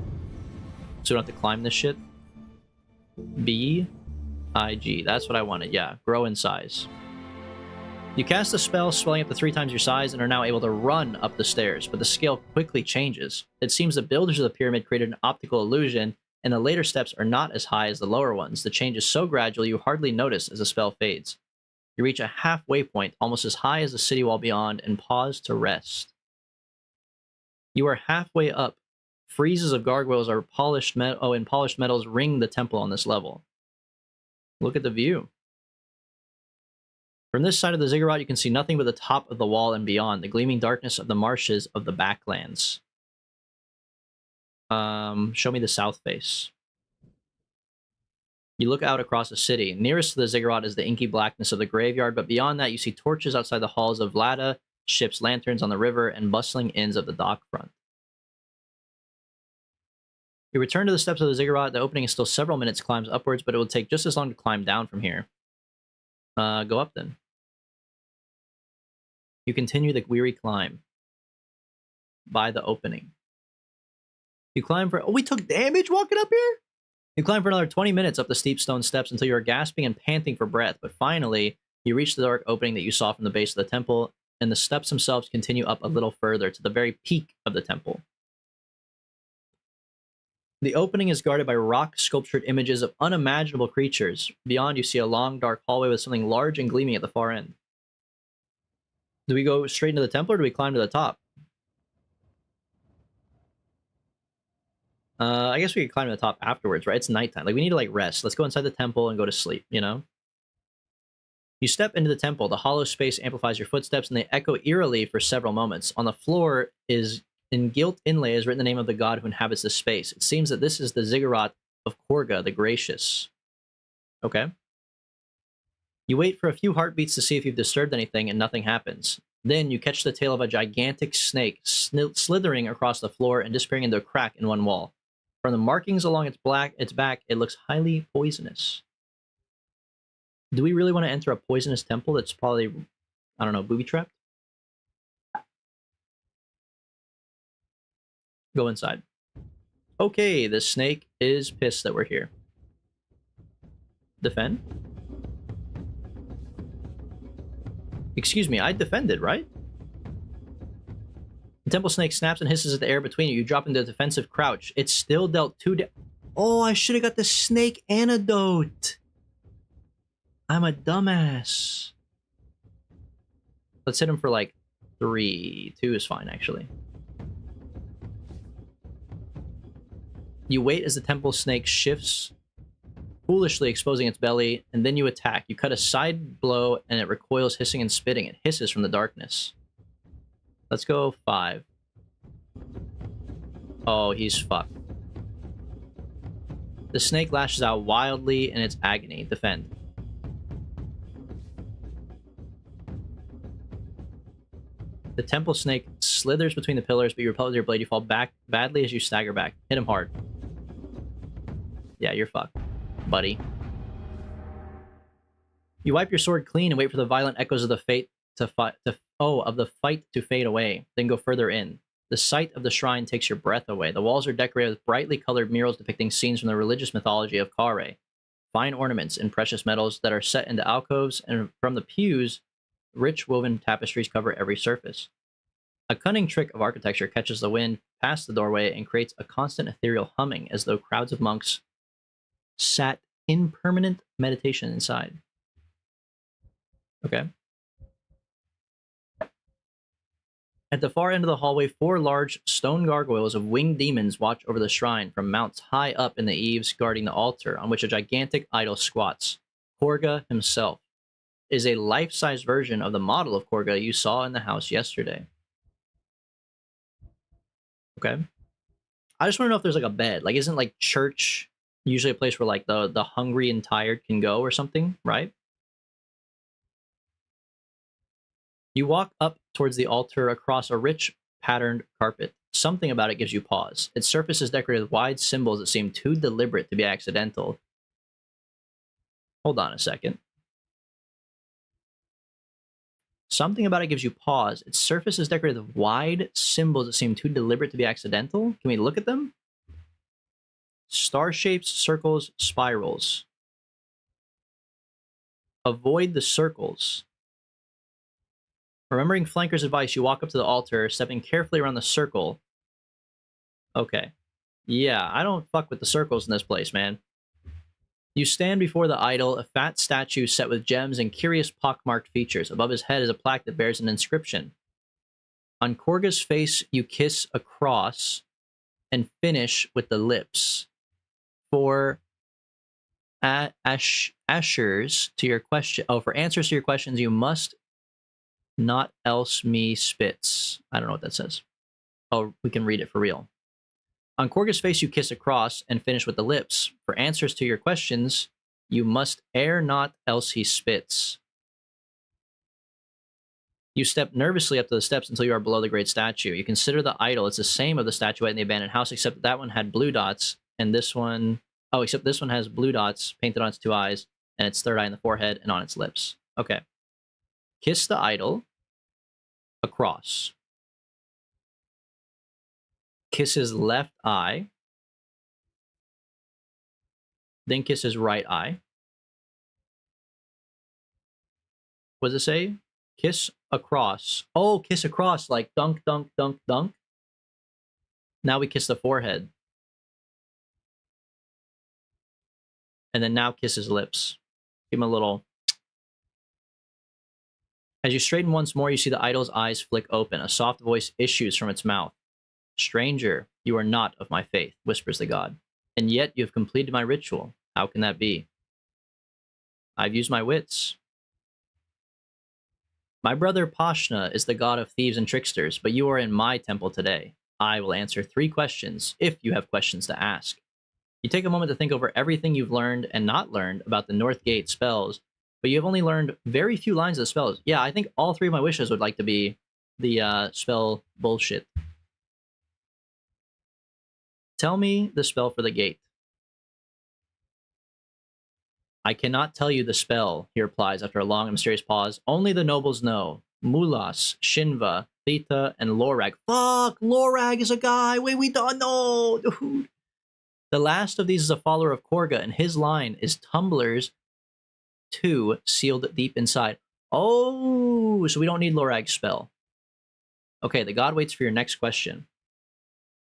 So we don't have to climb this shit? B, I, G. That's what I wanted. Yeah, grow in size. You cast a spell, swelling up to 3 times your size, and are now able to run up the stairs, but the scale quickly changes. It seems the builders of the pyramid created an optical illusion, and the later steps are not as high as the lower ones. The change is so gradual you hardly notice as the spell fades. You reach a halfway point, almost as high as the city wall beyond, and pause to rest. You are halfway up. Friezes of gargoyles are polished and polished metals ring the temple on this level. Look at the view. From this side of the ziggurat, you can see nothing but the top of the wall and beyond, the gleaming darkness of the marshes of the backlands. Show me the south face. You look out across the city. Nearest to the ziggurat is the inky blackness of the graveyard, but beyond that you see torches outside the halls of Vlada, ships' lanterns on the river, and bustling inns of the dock front. You return to the steps of the ziggurat. The opening is still several minutes climbs upwards, but it will take just as long to climb down from here. Go up then. You continue the weary climb by the opening. You climb for... Oh, we took damage walking up here? You climb for another 20 minutes up the steep stone steps until you are gasping and panting for breath, but finally, you reach the dark opening that you saw from the base of the temple, and the steps themselves continue up a little further to the very peak of the temple. The opening is guarded by rock-sculptured images of unimaginable creatures. Beyond, you see a long, dark hallway with something large and gleaming at the far end. Do we go straight into the temple, or do we climb to the top? I guess we could climb to the top afterwards, right? It's nighttime. Like, we need to, like, rest. Let's go inside the temple and go to sleep, you know? You step into the temple. The hollow space amplifies your footsteps, and they echo eerily for several moments. On the floor is, in gilt inlay, is written the name of the god who inhabits this space. It seems that this is the ziggurat of Korga, the Gracious. Okay. You wait for a few heartbeats to see if you've disturbed anything, and nothing happens. Then you catch the tail of a gigantic snake slithering across the floor and disappearing into a crack in one wall. From the markings along its back, it looks highly poisonous. Do we really want to enter a poisonous temple that's probably, I don't know, booby-trapped? Go inside. Okay, the snake is pissed that we're here. Defend? Excuse me, I defended, right? The temple snake snaps and hisses at the air between you. You drop into a defensive crouch. It's still dealt 2 damage. Oh, I should have got the snake antidote. I'm a dumbass. Let's hit him for like 3. 2 is fine, actually. You wait as the temple snake shifts, foolishly exposing its belly, and then you attack. You cut a side blow, and it recoils, hissing and spitting. It hisses from the darkness. Let's go 5. Oh, he's fucked. The snake lashes out wildly in its agony. Defend. The temple snake slithers between the pillars, but you repel with your blade. You fall back badly as you stagger back. Hit him hard. Yeah, you're fucked, buddy. You wipe your sword clean and wait for the violent echoes of the fight to fade away, then go further in. The sight of the shrine takes your breath away. The walls are decorated with brightly colored murals depicting scenes from the religious mythology of Kare. Fine ornaments in precious metals that are set into alcoves, and from the pews, rich woven tapestries cover every surface. A cunning trick of architecture catches the wind past the doorway and creates a constant ethereal humming, as though crowds of monks sat in permanent meditation inside. Okay. At the far end of the hallway, 4 large stone gargoyles of winged demons watch over the shrine from mounts high up in the eaves guarding the altar, on which a gigantic idol squats. Korga himself is a life-size version of the model of Korga you saw in the house yesterday. Okay. I just want to know if there's like a bed. Like, isn't like church usually a place where like the hungry and tired can go or something, right? You walk up towards the altar across a rich patterned carpet. Something about it gives you pause. Its surface is decorated with wide symbols that seem too deliberate to be accidental. Hold on a second. Something about it gives you pause. Its surface is decorated with wide symbols that seem too deliberate to be accidental. Can we look at them? Star shapes, circles, spirals. Avoid the circles. Remembering Flanker's advice, you walk up to the altar, stepping carefully around the circle. Okay. Yeah, I don't fuck with the circles in this place, man. You stand before the idol, a fat statue set with gems and curious pockmarked features. Above his head is a plaque that bears an inscription. On Korga's face, you kiss a cross and finish with the lips. For answers to your question, for answers to your questions, you must not else me spits. I don't know what that says. Oh, we can read it for real. On Korga's face, you kiss a cross and finish with the lips. For answers to your questions, you must err not, else he spits. You step nervously up to the steps until you are below the great statue. You consider the idol. It's the same of the statuette in the abandoned house, except that one had blue dots, and this one... Oh, except this one has blue dots painted on its two eyes, and its third eye in the forehead and on its lips. Okay. Kiss the idol. A cross. Kiss his left eye. Then kiss his right eye. What does it say? Kiss across. Oh, kiss across, like dunk, dunk, dunk, dunk. Now we kiss the forehead. And then now kiss his lips. Give him a little... As you straighten once more, you see the idol's eyes flick open. A soft voice issues from its mouth. Stranger, you are not of my faith, whispers the god. And yet you have completed my ritual. How can that be? I've used my wits. My brother Pashna is the god of thieves and tricksters, but you are in my temple today. I will answer 3 questions, if you have questions to ask. You take a moment to think over everything you've learned and not learned about the North Gate spells, but you have only learned very few lines of the spells. Yeah, I think all 3 of my wishes would like to be the spell bullshit. Tell me the spell for the gate. I cannot tell you the spell, he replies after a long and mysterious pause. Only the nobles know. Mulas, Shinva, Theta, and Lorag. Fuck! Lorag is a guy! Wait, we don't know! Dude. The last of these is a follower of Korga, and his line is Tumblers 2 sealed deep inside. Oh, so we don't need Lorag's spell. Okay, the god waits for your next question.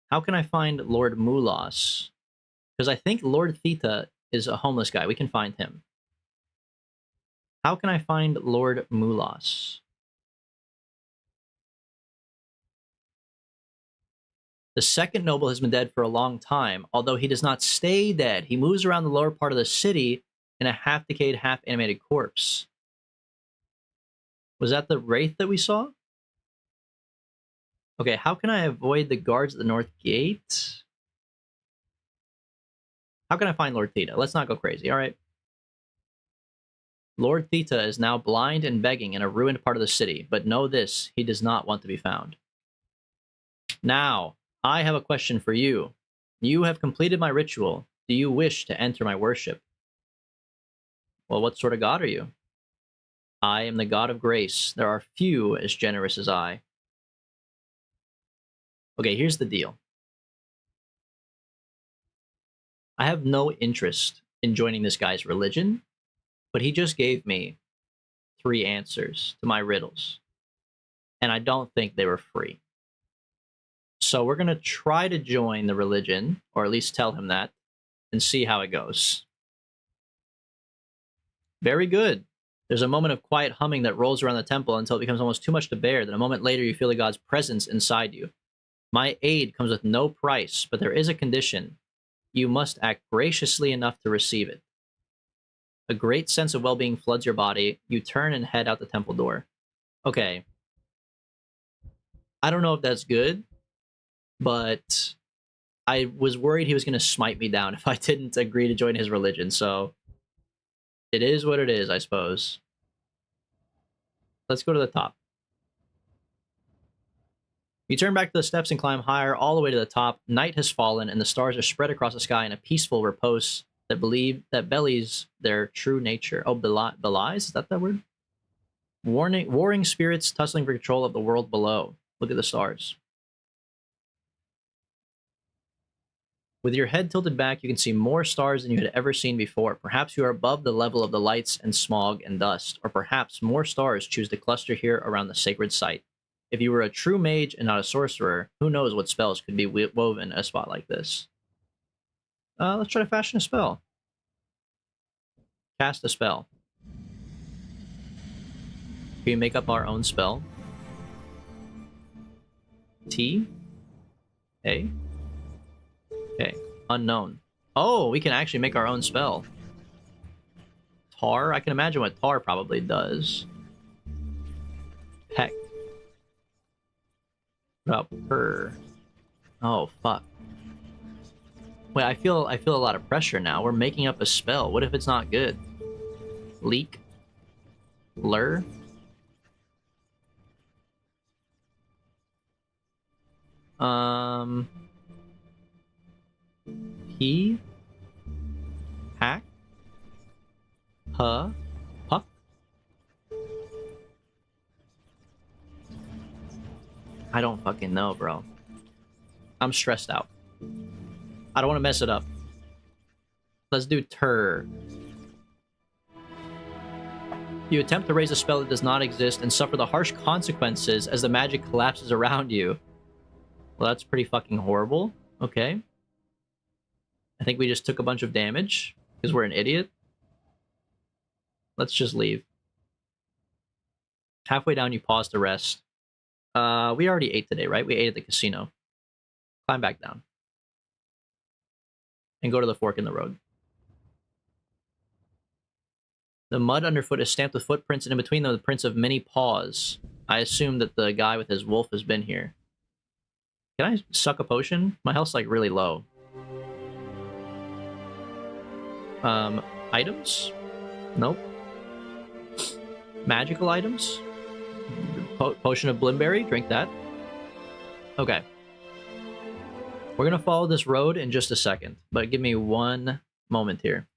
How can I find Lord Mulas? Because I think Lord Theta is a homeless guy. We can find him. How can I find Lord Mulas? The second noble has been dead for a long time, although he does not stay dead. He moves around the lower part of the city in a half-decayed, half-animated corpse. Was that the wraith that we saw? Okay, how can I avoid the guards at the North Gate? How can I find Lord Theta? Let's not go crazy, alright? Lord Theta is now blind and begging in a ruined part of the city, but know this, he does not want to be found. Now, I have a question for you. You have completed my ritual. Do you wish to enter my worship? Well, what sort of god are you? I am the god of grace. There are few as generous as I. Okay, here's the deal. I have no interest in joining this guy's religion, but he just gave me 3 answers to my riddles, and I don't think they were free. So we're going to try to join the religion, or at least tell him that, and see how it goes. Very good. There's a moment of quiet humming that rolls around the temple until it becomes almost too much to bear. Then a moment later, you feel the god's presence inside you. My aid comes with no price, but there is a condition. You must act graciously enough to receive it. A great sense of well-being floods your body. You turn and head out the temple door. Okay. I don't know if that's good, but I was worried he was going to smite me down if I didn't agree to join his religion, so it is what it is, I suppose. Let's go to the top. You turn back to the steps and climb higher, all the way to the top. Night has fallen, and the stars are spread across the sky in a peaceful repose that bellies their true nature. Oh, belies? Is that word? Warring spirits tussling for control of the world below. Look at the stars. With your head tilted back, you can see more stars than you had ever seen before. Perhaps you are above the level of the lights and smog and dust, or perhaps more stars choose to cluster here around the sacred site. If you were a true mage and not a sorcerer, who knows what spells could be woven in a spot like this. Let's try to fashion a spell. Cast a spell. Can we make up our own spell? T? A? Okay. Unknown. Oh, we can actually make our own spell. Tar? I can imagine what tar probably does. Peck. What about purr? Oh, fuck. Wait, I feel a lot of pressure now. We're making up a spell. What if it's not good? Leak? Lure? He? Hack? Huh? Puck? I don't fucking know, bro. I'm stressed out. I don't want to mess it up. Let's do tur. You attempt to raise a spell that does not exist and suffer the harsh consequences as the magic collapses around you. Well, that's pretty fucking horrible. Okay. I think we just took a bunch of damage because we're an idiot. Let's just leave. Halfway down, you pause to rest. We already ate today, right? We ate at the casino. Climb back down. And go to the fork in the road. The mud underfoot is stamped with footprints, and in between them, the prints of many paws. I assume that the guy with his wolf has been here. Can I suck a potion? My health's like really low. Items? Nope. Magical items? Potion of Blimberry? Drink that. Okay. We're gonna follow this road in just a second, but give me one moment here.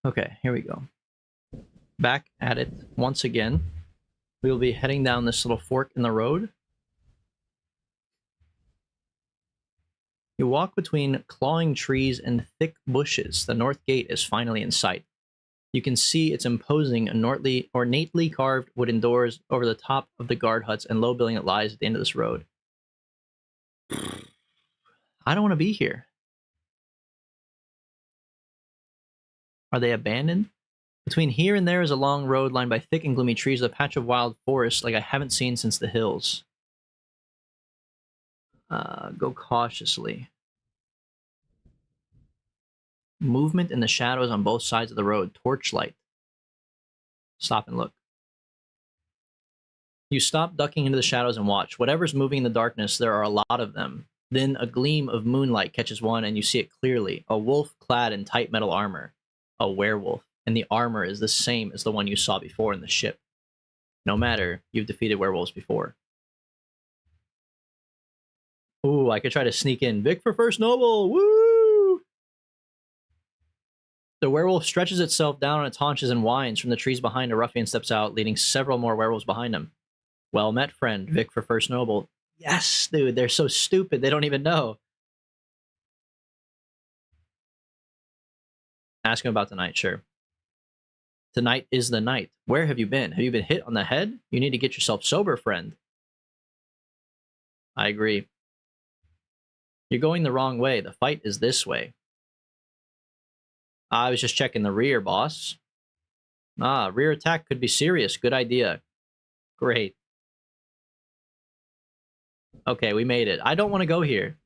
Okay, here we go. Back at it once again. We will be heading down this little fork in the road. You walk between clawing trees and thick bushes. The north gate is finally in sight. You can see its imposing, ornately carved wooden doors over the top of the guard huts and low building that lies at the end of this road. I don't want to be here. Are they abandoned? Between here and there is a long road lined by thick and gloomy trees with a patch of wild forest like I haven't seen since the hills. Go cautiously. Movement in the shadows on both sides of the road. Torchlight. Stop and look. You stop ducking into the shadows and watch. Whatever's moving in the darkness, there are a lot of them. Then a gleam of moonlight catches one and you see it clearly. A wolf clad in tight metal armor. A werewolf. And the armor is the same as the one you saw before in the ship. No matter, you've defeated werewolves before. Ooh, I could try to sneak in. Vic for first noble! Woo! The werewolf stretches itself down on its haunches and whines. From the trees behind, a ruffian steps out, leading several more werewolves behind him. Well met, friend. Vic for first noble. Yes, dude, they're so stupid. They don't even know. Ask him about tonight, sure. Tonight is the night. Where have you been? Have you been hit on the head? You need to get yourself sober, friend. I agree. You're going the wrong way. The fight is this way. I was just checking the rear, boss. Rear attack could be serious. Good idea. Great. Okay, we made it. I don't want to go here.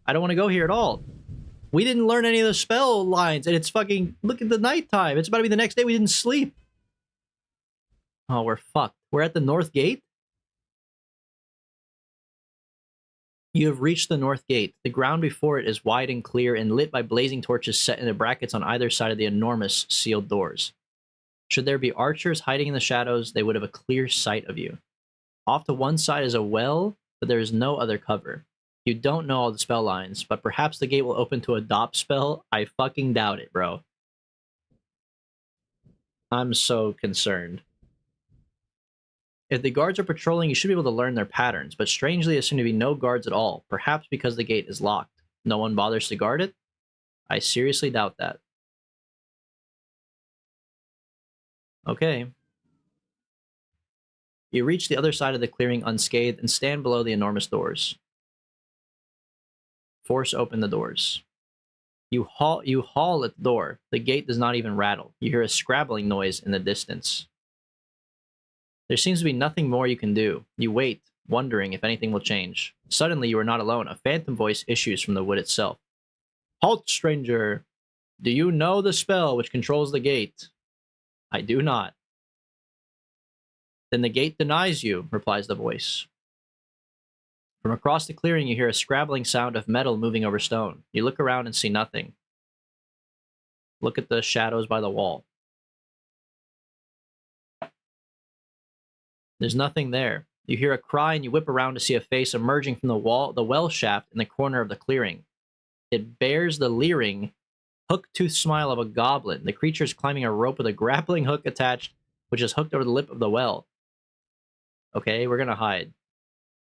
I don't want to go here at all. We didn't learn any of the spell lines, and it's fucking... Look at the nighttime. It's about to be the next day. We didn't sleep. Oh, we're fucked. We're at the north gate? You have reached the north gate. The ground before it is wide and clear and lit by blazing torches set into brackets on either side of the enormous sealed doors. Should there be archers hiding in the shadows, they would have a clear sight of you. Off to one side is a well, but there is no other cover. You don't know all the spell lines, but perhaps the gate will open to a dop spell. I fucking doubt it, bro. I'm so concerned. If the guards are patrolling, you should be able to learn their patterns, but strangely there seem to be no guards at all, perhaps because the gate is locked. No one bothers to guard it? I seriously doubt that. Okay. You reach the other side of the clearing unscathed and stand below the enormous doors. Force open the doors. You haul at the door. The gate does not even rattle. You hear a scrabbling noise in the distance. There seems to be nothing more you can do. You wait, wondering if anything will change. Suddenly, you are not alone. A phantom voice issues from the wood itself. Halt, stranger! Do you know the spell which controls the gate? I do not. Then the gate denies you, replies the voice. From across the clearing, you hear a scrabbling sound of metal moving over stone. You look around and see nothing. Look at the shadows by the wall. There's nothing there. You hear a cry and you whip around to see a face emerging from the well shaft in the corner of the clearing. It bears the leering, hook-toothed smile of a goblin. The creature is climbing a rope with a grappling hook attached, which is hooked over the lip of the well. Okay, we're gonna hide.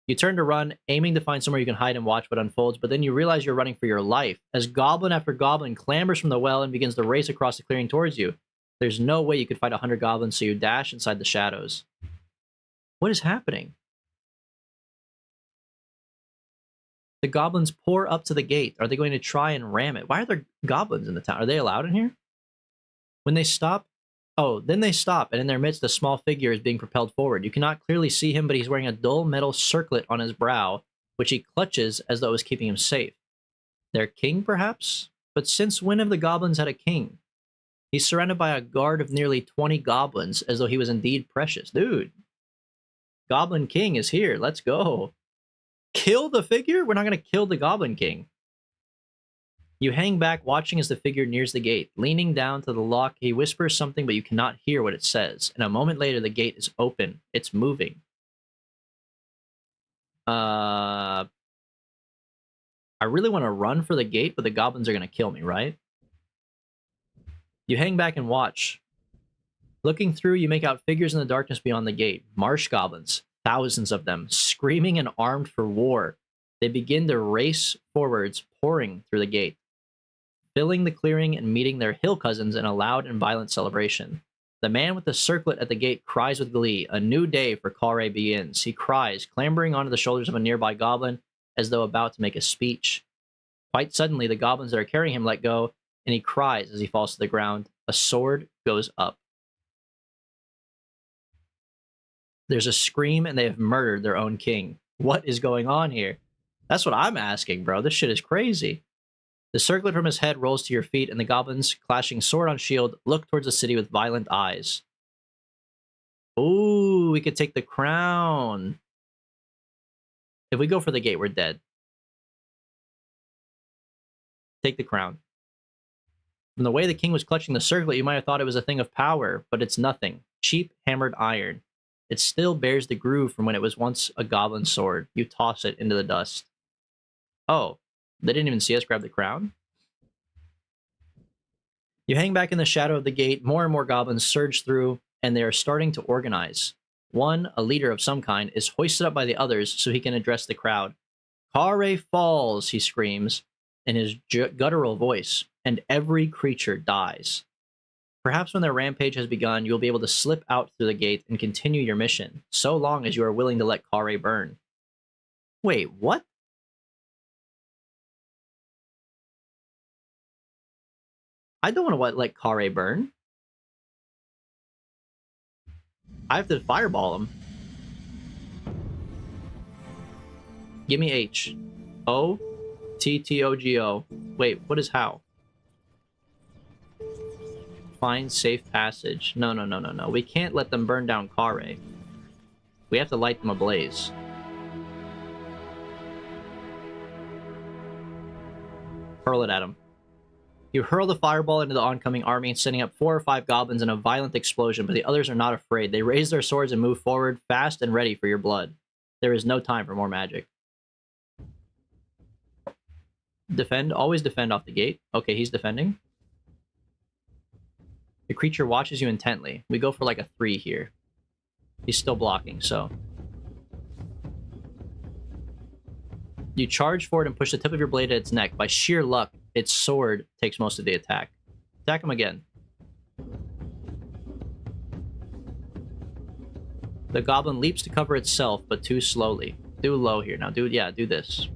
You turn to run, aiming to find somewhere you can hide and watch what unfolds, but then you realize you're running for your life, as goblin after goblin clambers from the well and begins to race across the clearing towards you. There's no way you could fight 100 goblins, so you dash inside the shadows. What is happening? The goblins pour up to the gate. Are they going to try and ram it? Why are there goblins in the town? Are they allowed in here? When they stop... Oh, then they stop, and in their midst, a small figure is being propelled forward. You cannot clearly see him, but he's wearing a dull metal circlet on his brow, which he clutches as though it was keeping him safe. Their king, perhaps? But since when have the goblins had a king? He's surrounded by a guard of nearly 20 goblins, as though he was indeed precious. Dude, Goblin King is here. Let's go. Kill the figure? We're not going to kill the Goblin King. You hang back, watching as the figure nears the gate. Leaning down to the lock, he whispers something, but you cannot hear what it says. And a moment later, the gate is open. It's moving. I really want to run for the gate, but the goblins are going to kill me, right? You hang back and watch. Looking through, you make out figures in the darkness beyond the gate. Marsh goblins, thousands of them, screaming and armed for war. They begin to race forwards, pouring through the gate, filling the clearing and meeting their hill cousins in a loud and violent celebration. The man with the circlet at the gate cries with glee. A new day for Kalre begins. He cries, clambering onto the shoulders of a nearby goblin as though about to make a speech. Quite suddenly, the goblins that are carrying him let go, and he cries as he falls to the ground. A sword goes up. There's a scream, and they have murdered their own king. What is going on here? That's what I'm asking, bro. This shit is crazy. The circlet from his head rolls to your feet, and the goblins, clashing sword on shield, look towards the city with violent eyes. Ooh, we could take the crown. If we go for the gate, we're dead. Take the crown. From the way the king was clutching the circlet, you might have thought it was a thing of power, but it's nothing. Cheap, hammered iron. It still bears the groove from when it was once a goblin sword. You toss it into the dust. Oh, they didn't even see us grab the crown? You hang back in the shadow of the gate. More and more goblins surge through, and they are starting to organize. One, a leader of some kind, is hoisted up by the others so he can address the crowd. Kare falls, he screams in his guttural voice, and every creature dies. Perhaps when their rampage has begun, you will be able to slip out through the gate and continue your mission, so long as you are willing to let Kare burn. Wait, what? I don't want to let Kare burn. I have to fireball him. Give me H. O. T-T-O-G-O. Wait, what is how? Find safe passage. No. We can't let them burn down Kare. We have to light them ablaze. Hurl it at him. You hurl the fireball into the oncoming army, sending up 4 or 5 goblins in a violent explosion, but the others are not afraid. They raise their swords and move forward, fast and ready for your blood. There is no time for more magic. Defend. Always defend off the gate. Okay, he's defending. The creature watches you intently. We go for like a 3 here. He's still blocking, so... You charge forward and push the tip of your blade at its neck. By sheer luck, its sword takes most of the attack. Attack him again. The goblin leaps to cover itself, but too slowly. Do low here. Now, dude, yeah, do this.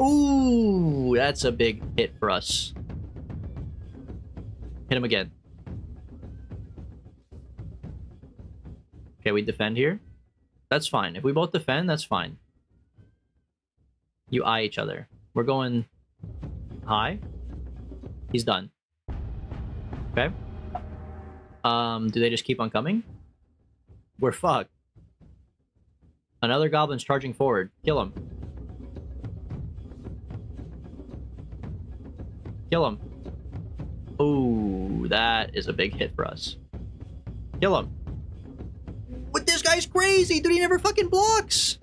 Ooh, that's a big hit for us. Hit him again. Okay, we defend here. That's fine. If we both defend, that's fine. You eye each other. We're going high. He's done. Okay. Do they just keep on coming? We're fucked. Another goblin's charging forward. Kill him. Kill him. Ooh, that is a big hit for us. Kill him. But this guy's crazy! Dude, he never fucking blocks!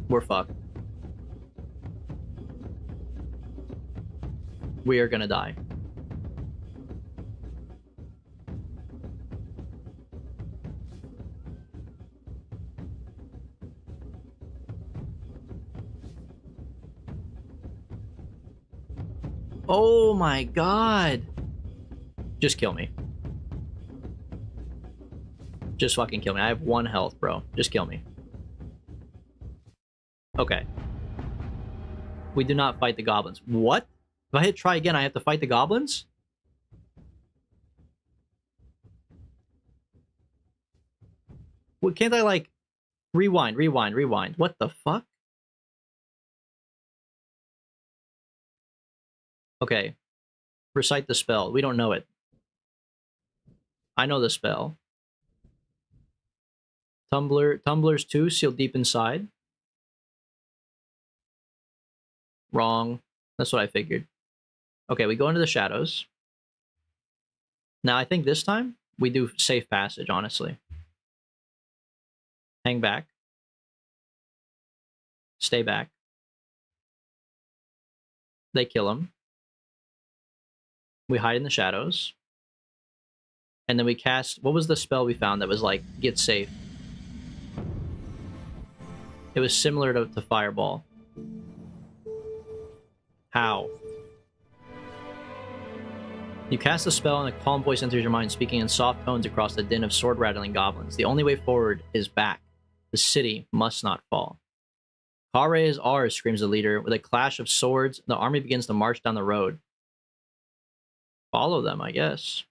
We're fucked. We are gonna die. Oh my god! Just kill me. Just fucking kill me. I have 1 health, bro. Just kill me. Okay. We do not fight the goblins. What? If I hit try again, I have to fight the goblins? Well, can't I, like, rewind? What the fuck? Okay. Recite the spell. We don't know it. I know the spell. Tumblers 2, sealed deep inside. Wrong. That's what I figured. Okay, we go into the shadows. Now, I think this time, we do safe passage, honestly. Hang back. Stay back. They kill him. We hide in the shadows. And then we cast... What was the spell we found that was like, get safe? It was similar to Fireball. How? You cast a spell and a calm voice enters your mind, speaking in soft tones across the din of sword-rattling goblins. The only way forward is back. The city must not fall. Kare is ours, screams the leader. With a clash of swords, the army begins to march down the road. Follow them, I guess.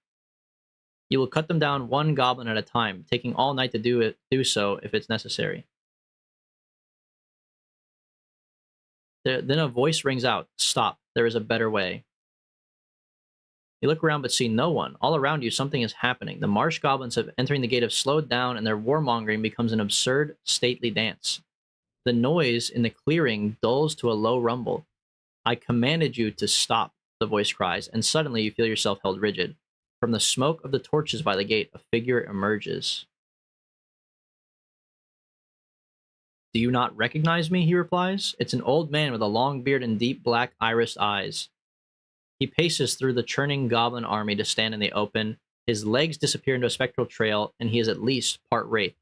You will cut them down one goblin at a time, taking all night to do so if it's necessary. Then a voice rings out, "Stop, there is a better way." You look around but see no one. All around you, something is happening. The marsh goblins entering the gate have slowed down, and their warmongering becomes an absurd, stately dance. The noise in the clearing dulls to a low rumble. "I commanded you to stop," the voice cries, and suddenly you feel yourself held rigid. From the smoke of the torches by the gate, a figure emerges. "Do you not recognize me?" he replies. It's an old man with a long beard and deep black irised eyes. He paces through the churning goblin army to stand in the open. His legs disappear into a spectral trail, and he is at least part wraith.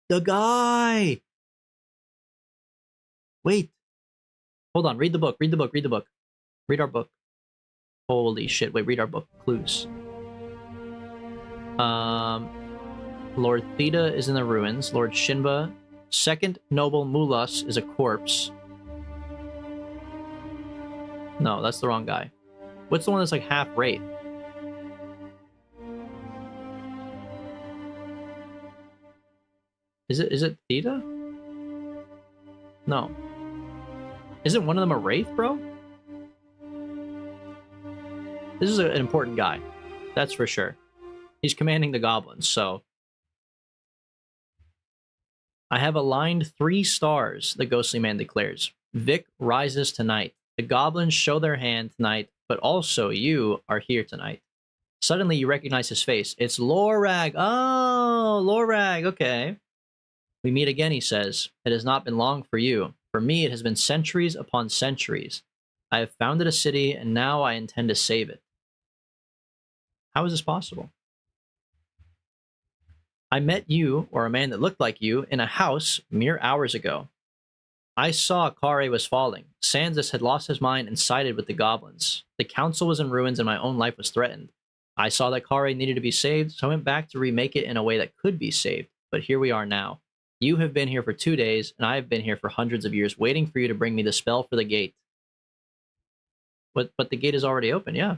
The guy! Wait. Hold on, read the book, read the book, read the book. Read our book. Holy shit, wait, read our book. Clues. Lord Theta is in the ruins. Lord Shinba. Second Noble Mulas is a corpse. No, that's the wrong guy. What's the one that's like half wraith? Is it Theta? No. Isn't one of them a wraith, bro? This is an important guy. That's for sure. He's commanding the goblins, so... I have aligned 3 stars, the ghostly man declares. Vic rises tonight. The goblins show their hand tonight, but also you are here tonight. Suddenly you recognize his face. It's Lorag. Oh, Lorag, okay. We meet again, he says. It has not been long for you. For me, it has been centuries upon centuries. I have founded a city, and now I intend to save it. How is this possible? I met you, or a man that looked like you, in a house mere hours ago. I saw Kare was falling. Sanzas had lost his mind and sided with the goblins. The council was in ruins and my own life was threatened. I saw that Kare needed to be saved, so I went back to remake it in a way that could be saved. But here we are now. You have been here for 2 days, and I have been here for hundreds of years, waiting for you to bring me the spell for the gate. But the gate is already open, yeah.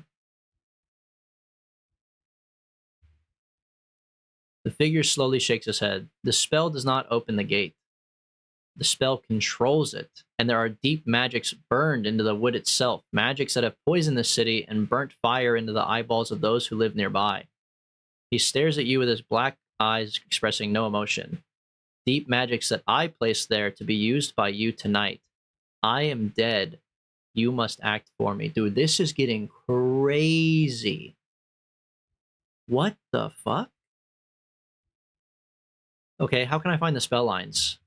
The figure slowly shakes his head. The spell does not open the gate. The spell controls it, and there are deep magics burned into the wood itself, magics that have poisoned the city and burnt fire into the eyeballs of those who live nearby. He stares at you with his black eyes expressing no emotion. Deep magics that I placed there to be used by you tonight. I am dead. You must act for me. Dude, this is getting crazy. What the fuck? Okay, how can I find the spell lines?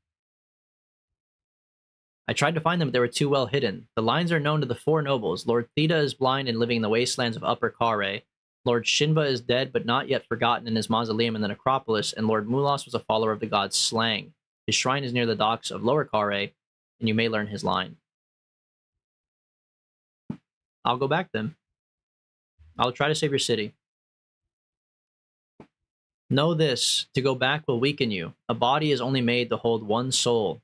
I tried to find them, but they were too well hidden. The lines are known to the 4 nobles. Lord Theta is blind and living in the wastelands of Upper Kare. Lord Shinba is dead, but not yet forgotten in his mausoleum in the necropolis, and Lord Mulas was a follower of the god Slang. His shrine is near the docks of Lower Kare, and you may learn his line. I'll go back then. I'll try to save your city. Know this, to go back will weaken you. A body is only made to hold one soul.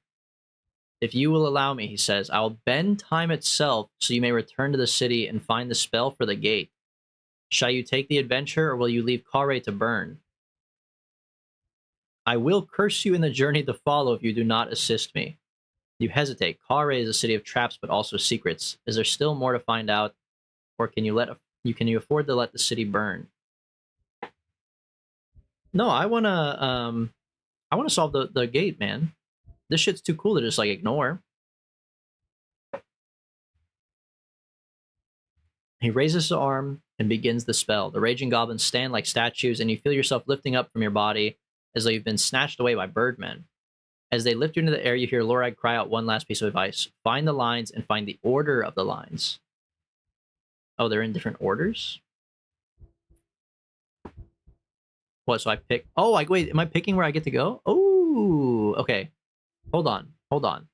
If you will allow me, he says, I will bend time itself so you may return to the city and find the spell for the gate. Shall you take the adventure, or will you leave Kare to burn? I will curse you in the journey to follow if you do not assist me. You hesitate. Kare is a city of traps, but also secrets. Is there still more to find out, or can you afford to let the city burn? No, I wanna solve the gate, man. This shit's too cool to just like ignore. He raises his arm and begins the spell. The raging goblins stand like statues, and you feel yourself lifting up from your body as though you've been snatched away by birdmen. As they lift you into the air, you hear Lorag cry out one last piece of advice. Find the lines and find the order of the lines. Oh, they're in different orders? What, so I pick... Oh, wait, am I picking where I get to go? Oh, okay. Hold on.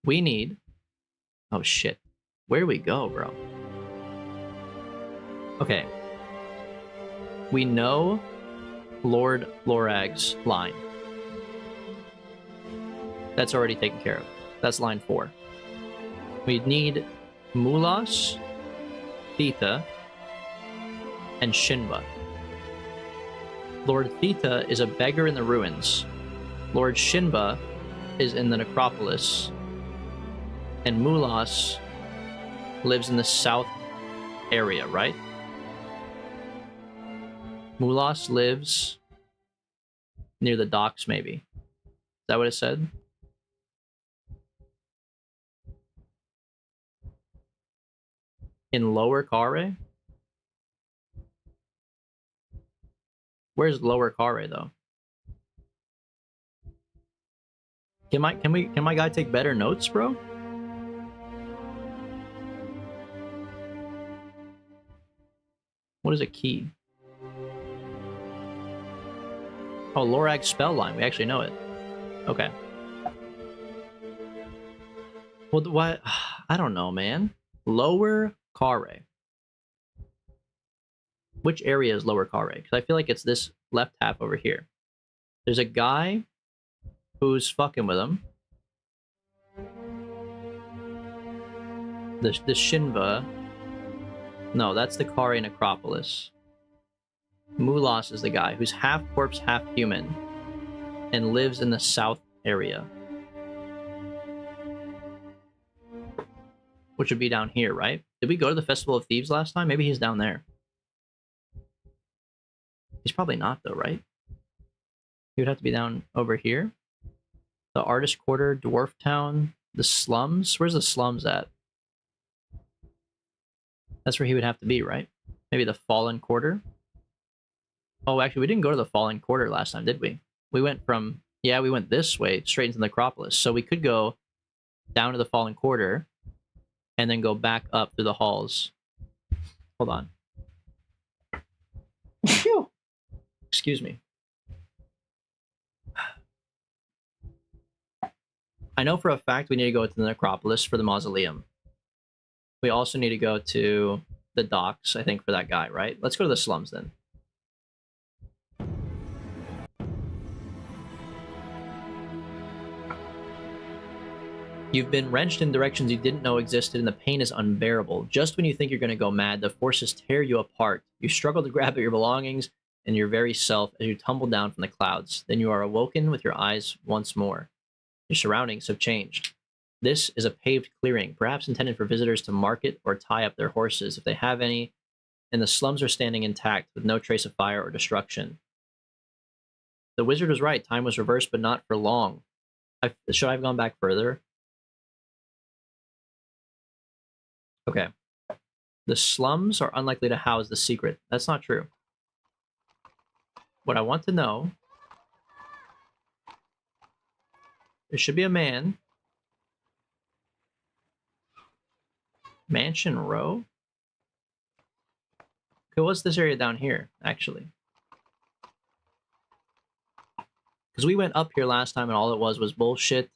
We need... Oh, shit. Where do we go, bro? Okay. We know Lord Lorag's line. That's already taken care of. That's line 4. We need Mulas, Theta, and Shinba. Lord Theta is a beggar in the ruins. Lord Shinba is in the necropolis. And Mulas lives in the south area, right? Mulas lives near the docks, maybe. Is that what it said? In Lower Kare? Where's Lower Kare, though? Can my guy take better notes, bro? What is a key? Oh, Lorag's spell line. We actually know it. Okay. Well, what? I don't know, man. Lower Kare. Which area is Lower Kare? Because I feel like it's this left half over here. There's a guy who's fucking with him. The Shinba. No, that's the Kare necropolis. Mulas is the guy who's half corpse, half human, and lives in the south area. Which would be down here, right? Did we go to the Festival of Thieves last time? Maybe he's down there. He's probably not, though, right? He would have to be down over here. The Artist Quarter, Dwarf Town, the slums. Where's the slums at? That's where he would have to be, right? Maybe the Fallen Quarter. Oh, actually, we didn't go to the Fallen Quarter last time, did we? We went from... Yeah, we went this way, straight into the necropolis. So we could go down to the Fallen Quarter and then go back up through the halls. Hold on. Excuse me. I know for a fact we need to go to the necropolis for the mausoleum. We also need to go to the docks, I think, for that guy, right? Let's go to the slums then. You've been wrenched in directions you didn't know existed, and the pain is unbearable. Just when you think you're going to go mad, the forces tear you apart. You struggle to grab at your belongings and your very self as you tumble down from the clouds. Then you are awoken with your eyes once more. Your surroundings have changed. This is a paved clearing, perhaps intended for visitors to market or tie up their horses, if they have any, and the slums are standing intact with no trace of fire or destruction. The wizard was right. Time was reversed, but not for long. Should I have gone back further? Okay. The slums are unlikely to house the secret. That's not true. What I want to know... There should be a man. Mansion Row? Okay, what's this area down here, actually? Because we went up here last time and all it was bullshit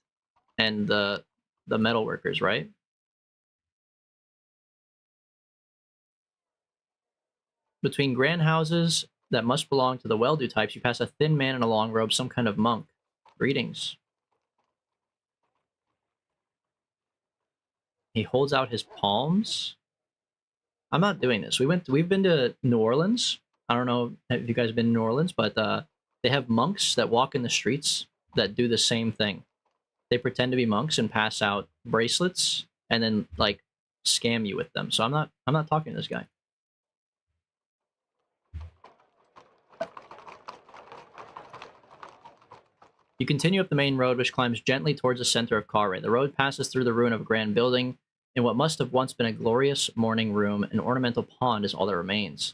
and the metal workers, right? Between grand houses that must belong to the well-do types, you pass a thin man in a long robe, some kind of monk. Greetings. He holds out his palms. I'm not doing this. We've been to New Orleans. I don't know if you guys have been to New Orleans, but they have monks that walk in the streets that do the same thing. They pretend to be monks and pass out bracelets and then like scam you with them. So I'm not talking to this guy. You continue up the main road, which climbs gently towards the center of Kare. The road passes through the ruin of a grand building. In what must have once been a glorious morning room, an ornamental pond is all that remains.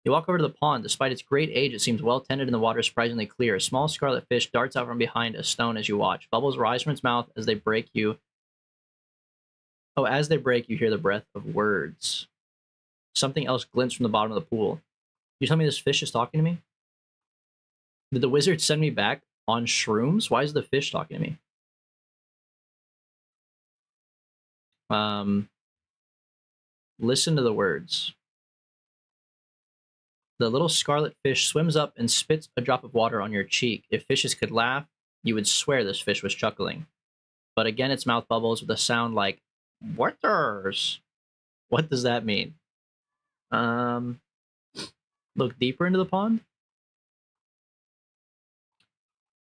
You walk over to the pond. Despite its great age, it seems well tended and the water is surprisingly clear. A small scarlet fish darts out from behind a stone as you watch. Bubbles rise from its mouth as they break you Oh, as they break, you hear the breath of words. Something else glints from the bottom of the pool. You tell me this fish is talking to me? Did the wizard send me back on shrooms? Why is the fish talking to me? Listen to the words. The little scarlet fish swims up and spits a drop of water on your cheek. If fishes could laugh, you would swear this fish was chuckling. But again, its mouth bubbles with a sound like waters. What does that mean? Um, Look deeper into the pond.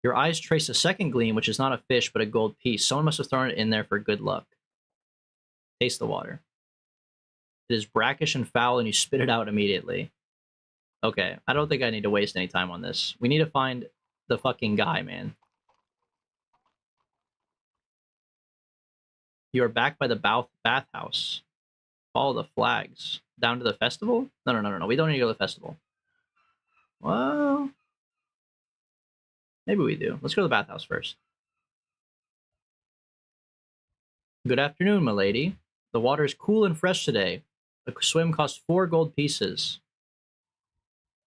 Your eyes trace a second gleam, which is not a fish, but a gold piece. Someone must have thrown it in there for good luck. Taste the water. It is brackish and foul, and you spit it out immediately. Okay, I don't think I need to waste any time on this. We need to find the fucking guy, man. You are back by the bathhouse. Follow the flags. Down to the festival? No. We don't need to go to the festival. Well, maybe we do. Let's go to the bathhouse first. Good afternoon, milady. The water is cool and fresh today. A swim costs 4 gold pieces.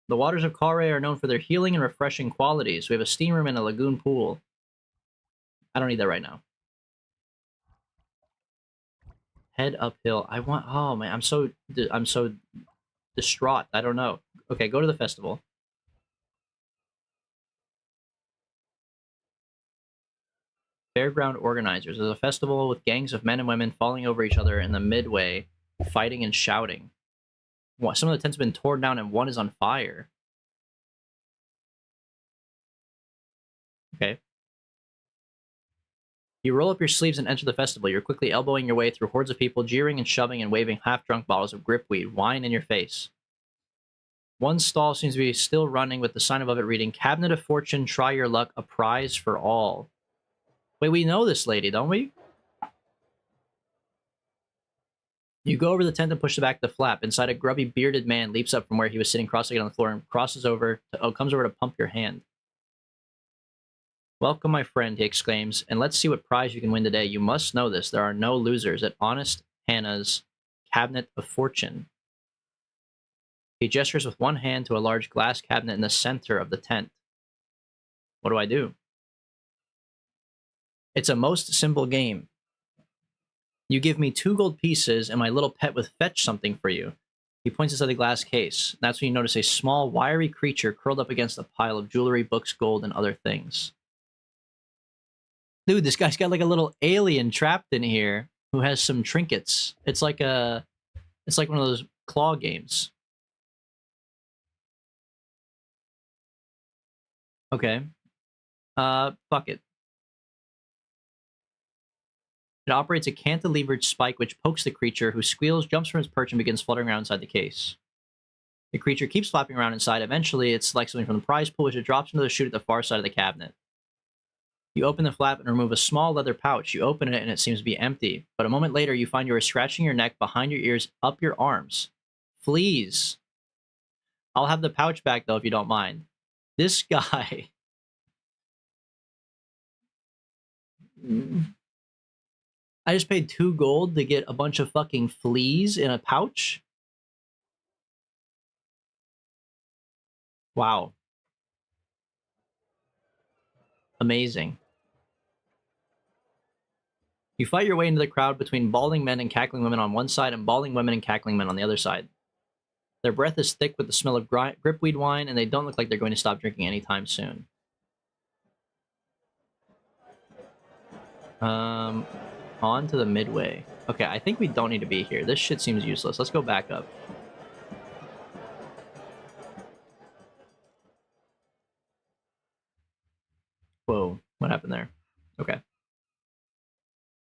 The waters of Kare are known for their healing and refreshing qualities. We have a steam room and a lagoon pool. I don't need that right now. Head uphill. I want. Oh man, I'm so distraught. I don't know. Okay, go to the festival. Fairground organizers. There's a festival with gangs of men and women falling over each other in the midway, fighting and shouting. Some of the tents have been torn down and one is on fire. Okay. You roll up your sleeves and enter the festival. You're quickly elbowing your way through hordes of people, jeering and shoving and waving half-drunk bottles of gripweed, wine in your face. One stall seems to be still running with the sign above it reading, Cabinet of Fortune, try your luck, a prize for all. Wait, we know this lady, don't we? You go over the tent and push back the flap. Inside, a grubby, bearded man leaps up from where he was sitting cross-legged on the floor and comes over to pump your hand. Welcome, my friend, he exclaims, and let's see what prize you can win today. You must know this. There are no losers at Honest Hannah's Cabinet of Fortune. He gestures with one hand to a large glass cabinet in the center of the tent. What do I do? It's a most simple game. You give me 2 gold pieces, and my little pet will fetch something for you. He points inside the glass case. That's when you notice a small, wiry creature curled up against a pile of jewelry, books, gold, and other things. Dude, this guy's got like a little alien trapped in here who has some trinkets. It's like one of those claw games. Okay. Fuck it. It operates a cantilevered spike which pokes the creature, who squeals, jumps from its perch, and begins fluttering around inside the case. The creature keeps flapping around inside. Eventually, it selects something from the prize pool, which it drops into the chute at the far side of the cabinet. You open the flap and remove a small leather pouch. You open it and it seems to be empty. But a moment later, you find you are scratching your neck, behind your ears, up your arms. Fleas. I'll have the pouch back, though, if you don't mind. This guy... I just paid 2 gold to get a bunch of fucking fleas in a pouch? Wow. Amazing. You fight your way into the crowd between bawling men and cackling women on one side and bawling women and cackling men on the other side. Their breath is thick with the smell of gripweed wine, and they don't look like they're going to stop drinking anytime soon. On to the midway. Okay, I think we don't need to be here. This shit seems useless. Let's go back up. Whoa, what happened there? Okay.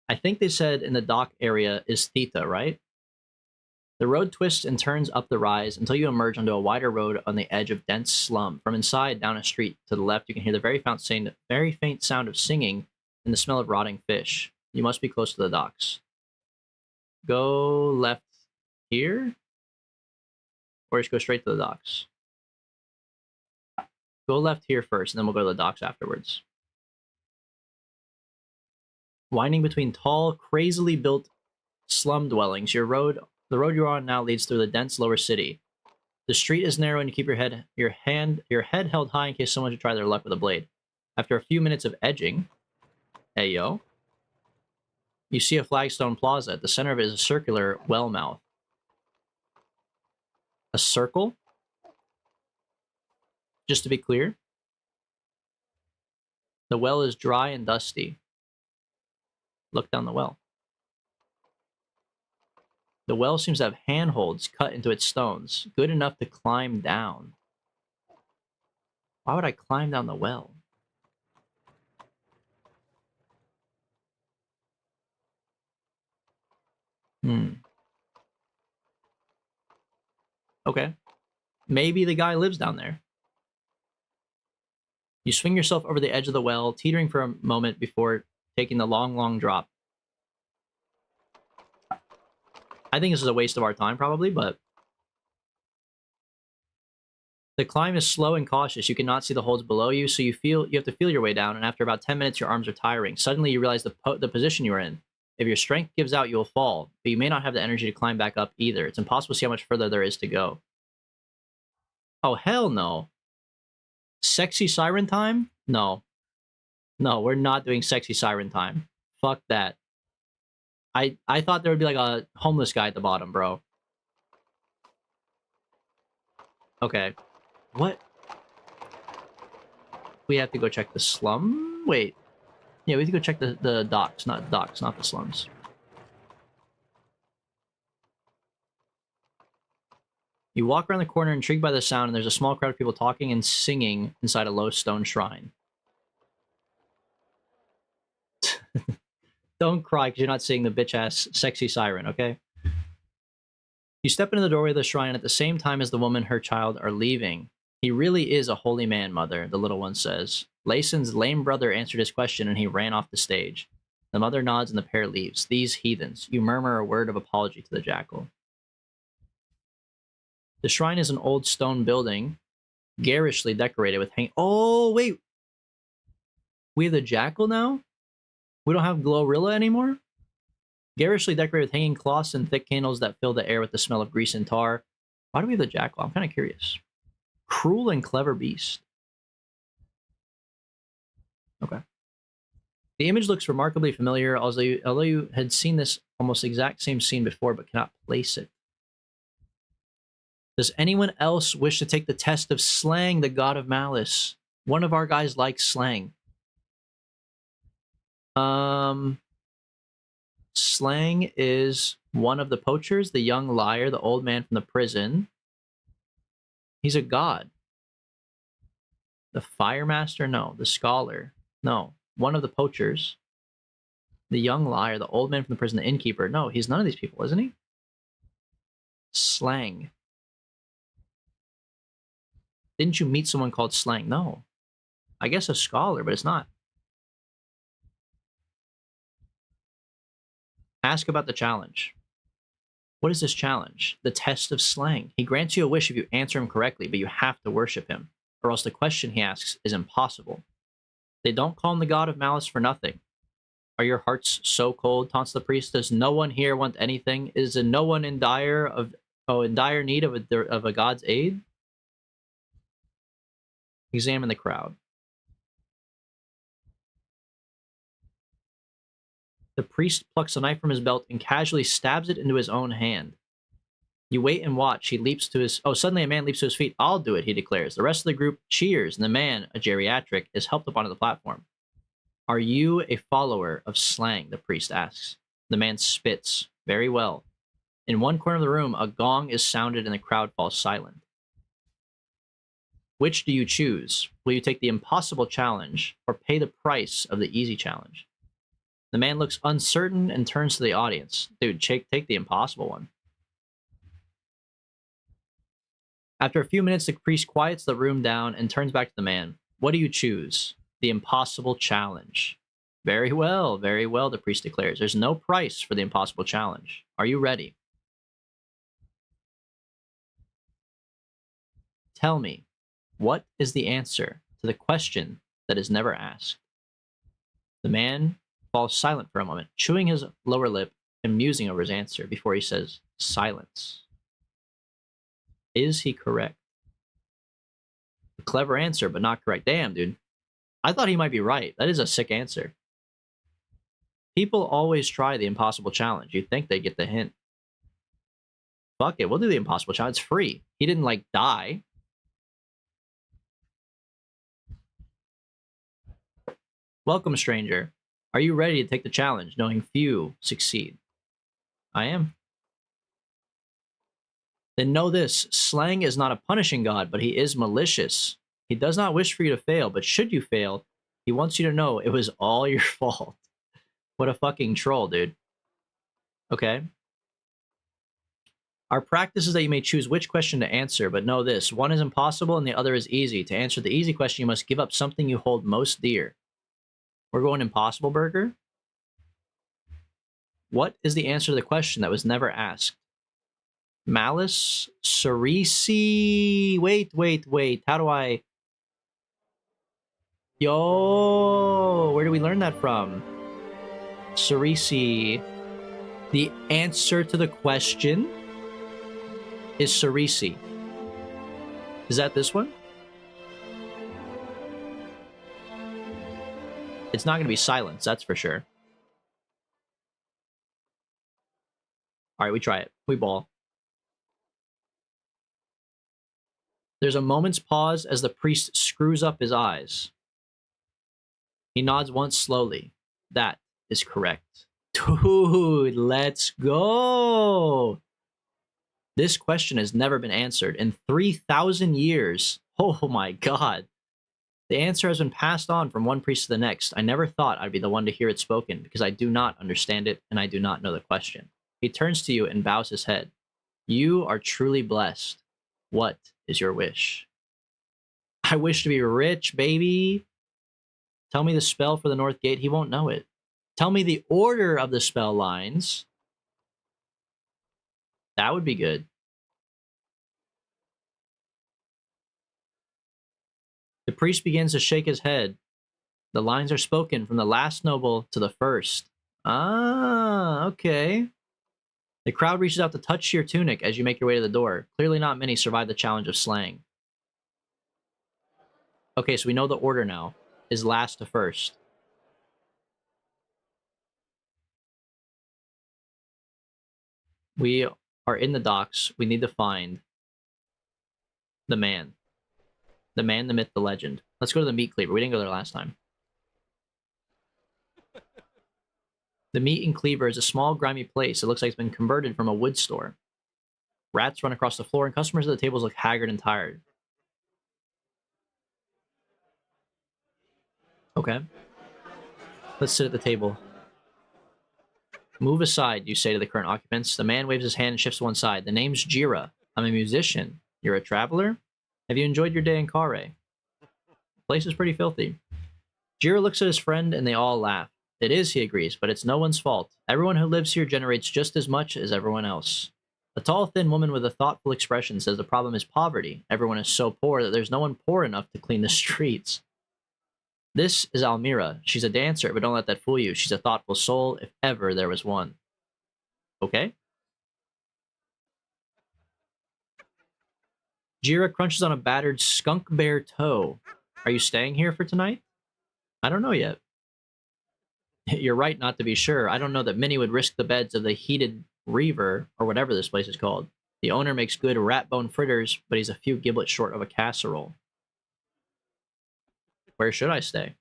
I think they said in the dock area is Theta, right? The road twists and turns up the rise until you emerge onto a wider road on the edge of dense slum. From inside, down a street to the left, you can hear the very faint sound of singing and the smell of rotting fish. You must be close to the docks. Go left here? Or just go straight to the docks? Go left here first, and then we'll go to the docks afterwards. Winding between tall, crazily built Slum dwellings. The road you're on now leads through the dense lower city. The street is narrow and you keep your head held high in case someone should try their luck with a blade. After a few minutes of edging, hey yo, you see a flagstone plaza. At the center of it is a circular well mouth. A circle? Just to be clear, the well is dry and dusty. Look down the well. The well seems to have handholds cut into its stones, good enough to climb down. Why would I climb down the well? Okay. Maybe the guy lives down there. You swing yourself over the edge of the well, teetering for a moment before taking the long, long drop. I think this is a waste of our time, probably, but... The climb is slow and cautious. You cannot see the holds below you, so you have to feel your way down, and after about 10 minutes, your arms are tiring. Suddenly, you realize the position you are in. If your strength gives out, you will fall, but you may not have the energy to climb back up either. It's impossible to see how much further there is to go. Oh, hell no. Sexy siren time? No. No, we're not doing sexy siren time. Fuck that. I thought there would be like a homeless guy at the bottom, bro. Okay. What? We have to go check the slum? Wait. Yeah, we have to go check the docks, not the slums. You walk around the corner intrigued by the sound, and there's a small crowd of people talking and singing inside a low stone shrine. Don't cry because you're not seeing the bitch-ass sexy siren, okay? You step into the doorway of the shrine at the same time as the woman and her child are leaving. He really is a holy man, mother, the little one says. Layson's lame brother answered his question and he ran off the stage. The mother nods and the pair leaves. These heathens. You murmur a word of apology to the jackal. The shrine is an old stone building, garishly decorated with Oh, wait! We have the jackal now? We don't have Glorilla anymore? Garishly decorated with hanging cloths and thick candles that fill the air with the smell of grease and tar. Why do we have the jackal? I'm kind of curious. Cruel and clever beast. Okay. The image looks remarkably familiar, although you had seen this almost exact same scene before but cannot place it. Does anyone else wish to take the test of Slang, the god of malice? One of our guys likes Slang. Slang is one of the poachers, the young liar, the old man from the prison. He's a god. The firemaster? No. The scholar? No. One of the poachers. The young liar, the old man from the prison, the innkeeper. No, he's none of these people, isn't he? Slang. Didn't you meet someone called Slang? No. I guess a scholar, but it's not. Ask about the challenge. What is this challenge? The test of Slang. He grants you a wish if you answer him correctly, but you have to worship him, or else the question he asks is impossible. They don't call him the god of malice for nothing. Are your hearts so cold, taunts the priest? Does no one here want anything? Is no one in dire need of a god's aid? Examine the crowd. The priest plucks a knife from his belt and casually stabs it into his own hand. You wait and watch. He leaps to his... Oh, suddenly a man leaps to his feet. I'll do it, he declares. The rest of the group cheers, and the man, a geriatric, is helped up onto the platform. Are you a follower of Slang? The priest asks. The man spits. Very well. In one corner of the room, a gong is sounded and the crowd falls silent. Which do you choose? Will you take the impossible challenge or pay the price of the easy challenge? The man looks uncertain and turns to the audience. Dude, take the impossible one. After a few minutes, the priest quiets the room down and turns back to the man. What do you choose? The impossible challenge. Very well, the priest declares. There's no price for the impossible challenge. Are you ready? Tell me, what is the answer to the question that is never asked? The man falls silent for a moment, chewing his lower lip and musing over his answer before he says, silence. Is he correct? A clever answer, but not correct. Damn, dude. I thought he might be right. That is a sick answer. People always try the impossible challenge. You'd think they'd get the hint. Fuck it, we'll do the impossible challenge. It's free. He didn't, like, die. Welcome, stranger. Are you ready to take the challenge, knowing few succeed? I am. Then know this, Slang is not a punishing god, but he is malicious. He does not wish for you to fail, but should you fail, he wants you to know it was all your fault. What a fucking troll, dude. Okay. Our practice is that you may choose which question to answer, but know this, one is impossible and the other is easy. To answer the easy question, you must give up something you hold most dear. We're going impossible burger? What is the answer to the question that was never asked? Malice? Sorcery? Wait. How do I... Yo! Where do we learn that from? Sorcery. The answer to the question is Sorcery. Is that this one? It's not going to be silence, that's for sure. Alright, we try it. We ball. There's a moment's pause as the priest screws up his eyes. He nods once slowly. That is correct. Dude, let's go! This question has never been answered in 3,000 years. Oh my god. The answer has been passed on from one priest to the next. I never thought I'd be the one to hear it spoken, because I do not understand it, and I do not know the question. He turns to you and bows his head. You are truly blessed. What is your wish? I wish to be rich, baby. Tell me the spell for the North Gate. He won't know it. Tell me the order of the spell lines. That would be good. The priest begins to shake his head. The lines are spoken from the last noble to the first. Ah, okay. The crowd reaches out to touch your tunic as you make your way to the door. Clearly not many survive the challenge of slang. Okay, so we know the order now. Is last to first. We are in the docks. We need to find the man. The man, the myth, the legend. Let's go to the meat cleaver. We didn't go there last time. The meat and cleaver is a small, grimy place. It looks like it's been converted from a wood store. Rats run across the floor, and customers at the tables look haggard and tired. Okay. Let's sit at the table. Move aside, you say to the current occupants. The man waves his hand and shifts to one side. The name's Jira. I'm a musician. You're a traveler? Have you enjoyed your day in Kare? The place is pretty filthy. Jira looks at his friend, and they all laugh. It is, he agrees, but it's no one's fault. Everyone who lives here generates just as much as everyone else. A tall, thin woman with a thoughtful expression says the problem is poverty. Everyone is so poor that there's no one poor enough to clean the streets. This is Almira. She's a dancer, but don't let that fool you. She's a thoughtful soul, if ever there was one. Okay? Jira crunches on a battered skunk bear toe. Are you staying here for tonight? I don't know yet. You're right not to be sure. I don't know that many would risk the beds of the heated Reaver, or whatever this place is called. The owner makes good rat bone fritters, but he's a few giblets short of a casserole. Where should I stay?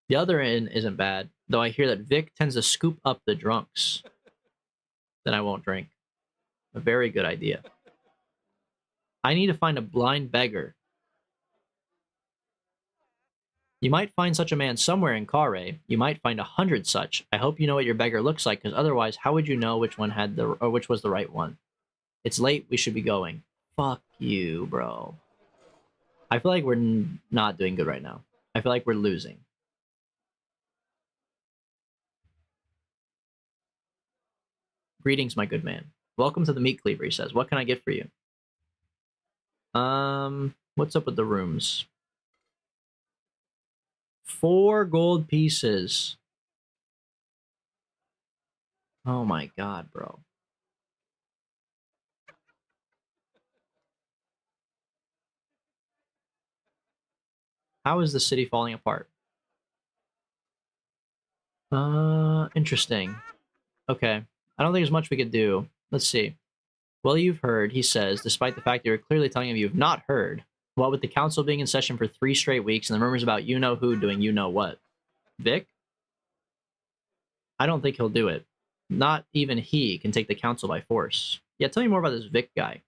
The other inn isn't bad, though I hear that Vic tends to scoop up the drunks. Then I won't drink. A very good idea. I need to find a blind beggar. You might find such a man somewhere in Kare. You might find 100 such. I hope you know what your beggar looks like, because otherwise, how would you know which one had which was the right one? It's late. We should be going. Fuck you, bro. I feel like we're not doing good right now. I feel like we're losing. Greetings, my good man. Welcome to the meat cleaver, he says. What can I get for you? What's up with the rooms? 4 gold pieces. Oh my god, bro. How is the city falling apart? Interesting. Okay. I don't think there's much we could do. Let's see. Well, you've heard, he says, despite the fact that you're clearly telling him you've not heard. What with the council being in session for 3 straight weeks and the rumors about you-know-who doing you-know-what. Vic? I don't think he'll do it. Not even he can take the council by force. Yeah, tell me more about this Vic guy.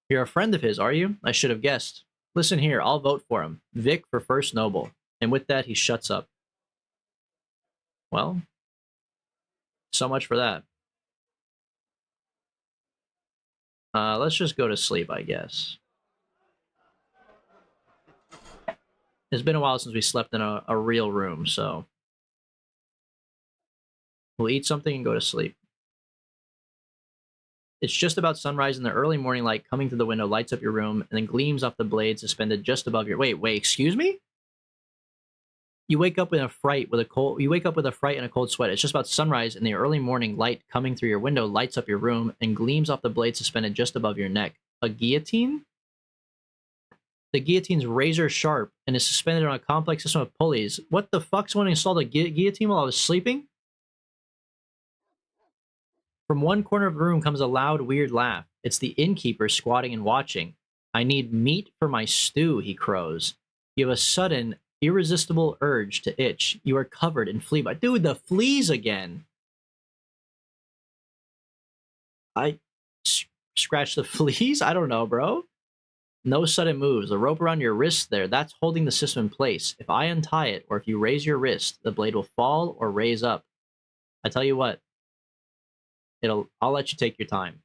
You're a friend of his, are you? I should have guessed. Listen here, I'll vote for him. Vic for First Noble. And with that, he shuts up. Well, so much for that. Let's just go to sleep, I guess. It's been a while since we slept in a real room, so we'll eat something and go to sleep. It's just about sunrise, and the early morning light coming through the window lights up your room and then gleams off the blade suspended just above your. Wait, excuse me? You wake up in a fright with a cold. You wake up with a fright and a cold sweat. It's just about sunrise, and the early morning light coming through your window lights up your room and gleams off the blade suspended just above your neck. A guillotine? The guillotine's razor sharp and is suspended on a complex system of pulleys. What the fuck? Someone installed a guillotine while I was sleeping? From one corner of the room comes a loud, weird laugh. It's the innkeeper squatting and watching. I need meat for my stew, he crows. You have a sudden, irresistible urge to itch. You are covered in flea bite. Dude, the fleas again. I scratch the fleas? I don't know, bro. No sudden moves. The rope around your wrist there, that's holding the system in place. If I untie it, or if you raise your wrist, the blade will fall or raise up. I tell you what, I'll let you take your time.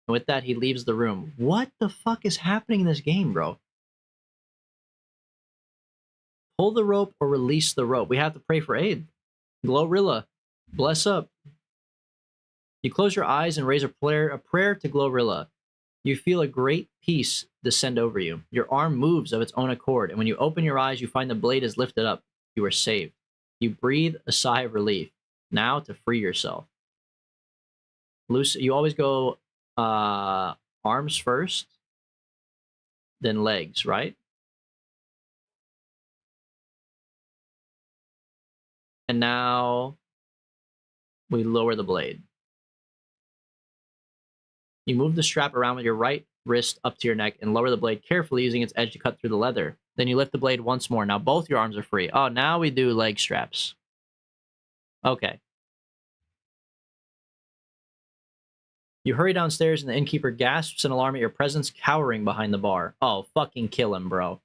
And with that, he leaves the room. What the fuck is happening in this game, bro? Pull the rope or release the rope. We have to pray for aid. Glorilla, bless up. You close your eyes and raise a prayer to Glorilla. You feel a great peace descend over you. Your arm moves of its own accord, and when you open your eyes, you find the blade is lifted up. You are saved. You breathe a sigh of relief. Now to free yourself. Loose. You always go arms first, then legs, right? And now we lower the blade. You move the strap around with your right wrist up to your neck and lower the blade carefully using its edge to cut through the leather. Then you lift the blade once more. Now both your arms are free. Oh, now we do leg straps. Okay. You hurry downstairs and the innkeeper gasps in alarm at your presence, cowering behind the bar. Oh, fucking kill him, bro.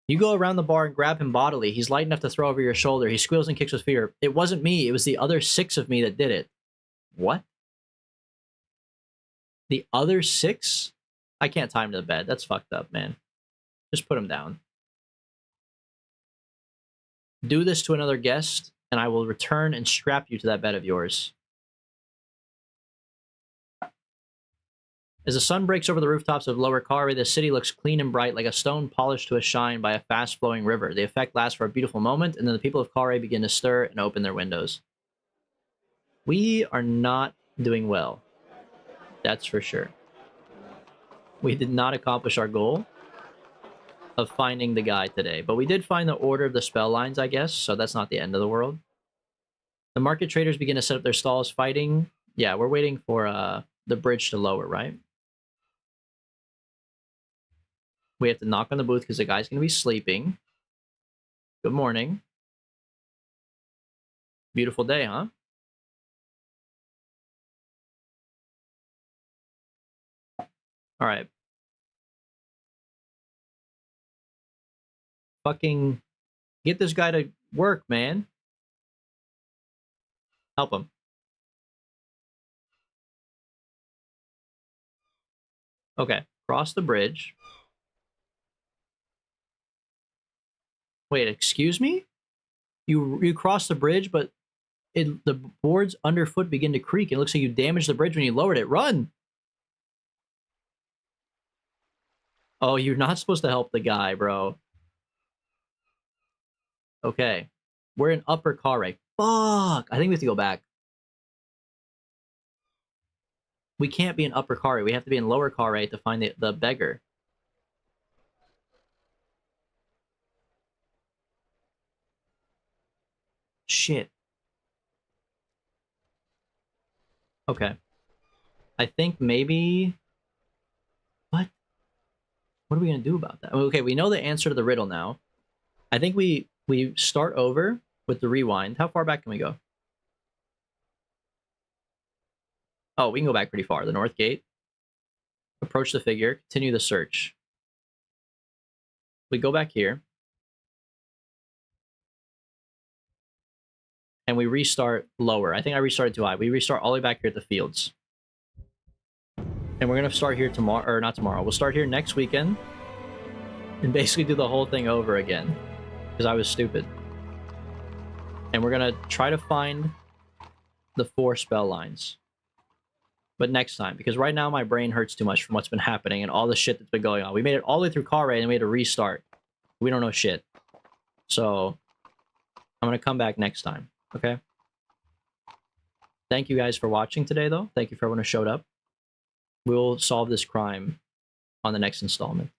You go around the bar and grab him bodily. He's light enough to throw over your shoulder. He squeals and kicks with fear. It wasn't me. It was the other 6 of me that did it. What? The other 6? I can't tie him to the bed. That's fucked up, man. Just put him down. Do this to another guest, and I will return and strap you to that bed of yours. As the sun breaks over the rooftops of Lower Kari, the city looks clean and bright like a stone polished to a shine by a fast-flowing river. The effect lasts for a beautiful moment, and then the people of Kari begin to stir and open their windows. We are not doing well. That's for sure. We did not accomplish our goal of finding the guy today, but we did find the order of the spell lines, I guess, so that's not the end of the world. The market traders begin to set up their stalls fighting. Yeah, we're waiting for the bridge to lower, right? We have to knock on the booth because the guy's going to be sleeping. Good morning. Beautiful day, huh? All right. Fucking get this guy to work, man. Help him. Okay. Cross the bridge. Wait, excuse me? You cross the bridge, but the boards underfoot begin to creak. It looks like you damaged the bridge when you lowered it. Run! Oh, you're not supposed to help the guy, bro. Okay. We're in upper Kare. Fuck! I think we have to go back. We can't be in upper Kare. We have to be in lower Kare to find the beggar. Shit. Okay. I think maybe... What? What are we going to do about that? Okay, we know the answer to the riddle now. I think we start over with the rewind. How far back can we go? Oh, we can go back pretty far. The north gate. Approach the figure. Continue the search. We go back here. And we restart lower. I think I restarted too high. We restart all the way back here at the fields. And we're going to start here tomorrow, or not tomorrow. We'll start here next weekend and basically do the whole thing over again because I was stupid. And we're going to try to find the 4 spell lines. But next time, because right now my brain hurts too much from what's been happening and all the shit that's been going on. We made it all the way through Kare and we had to restart. We don't know shit. So I'm going to come back next time. Okay? Thank you guys for watching today, though. Thank you for everyone who showed up. We'll solve this crime on the next installment.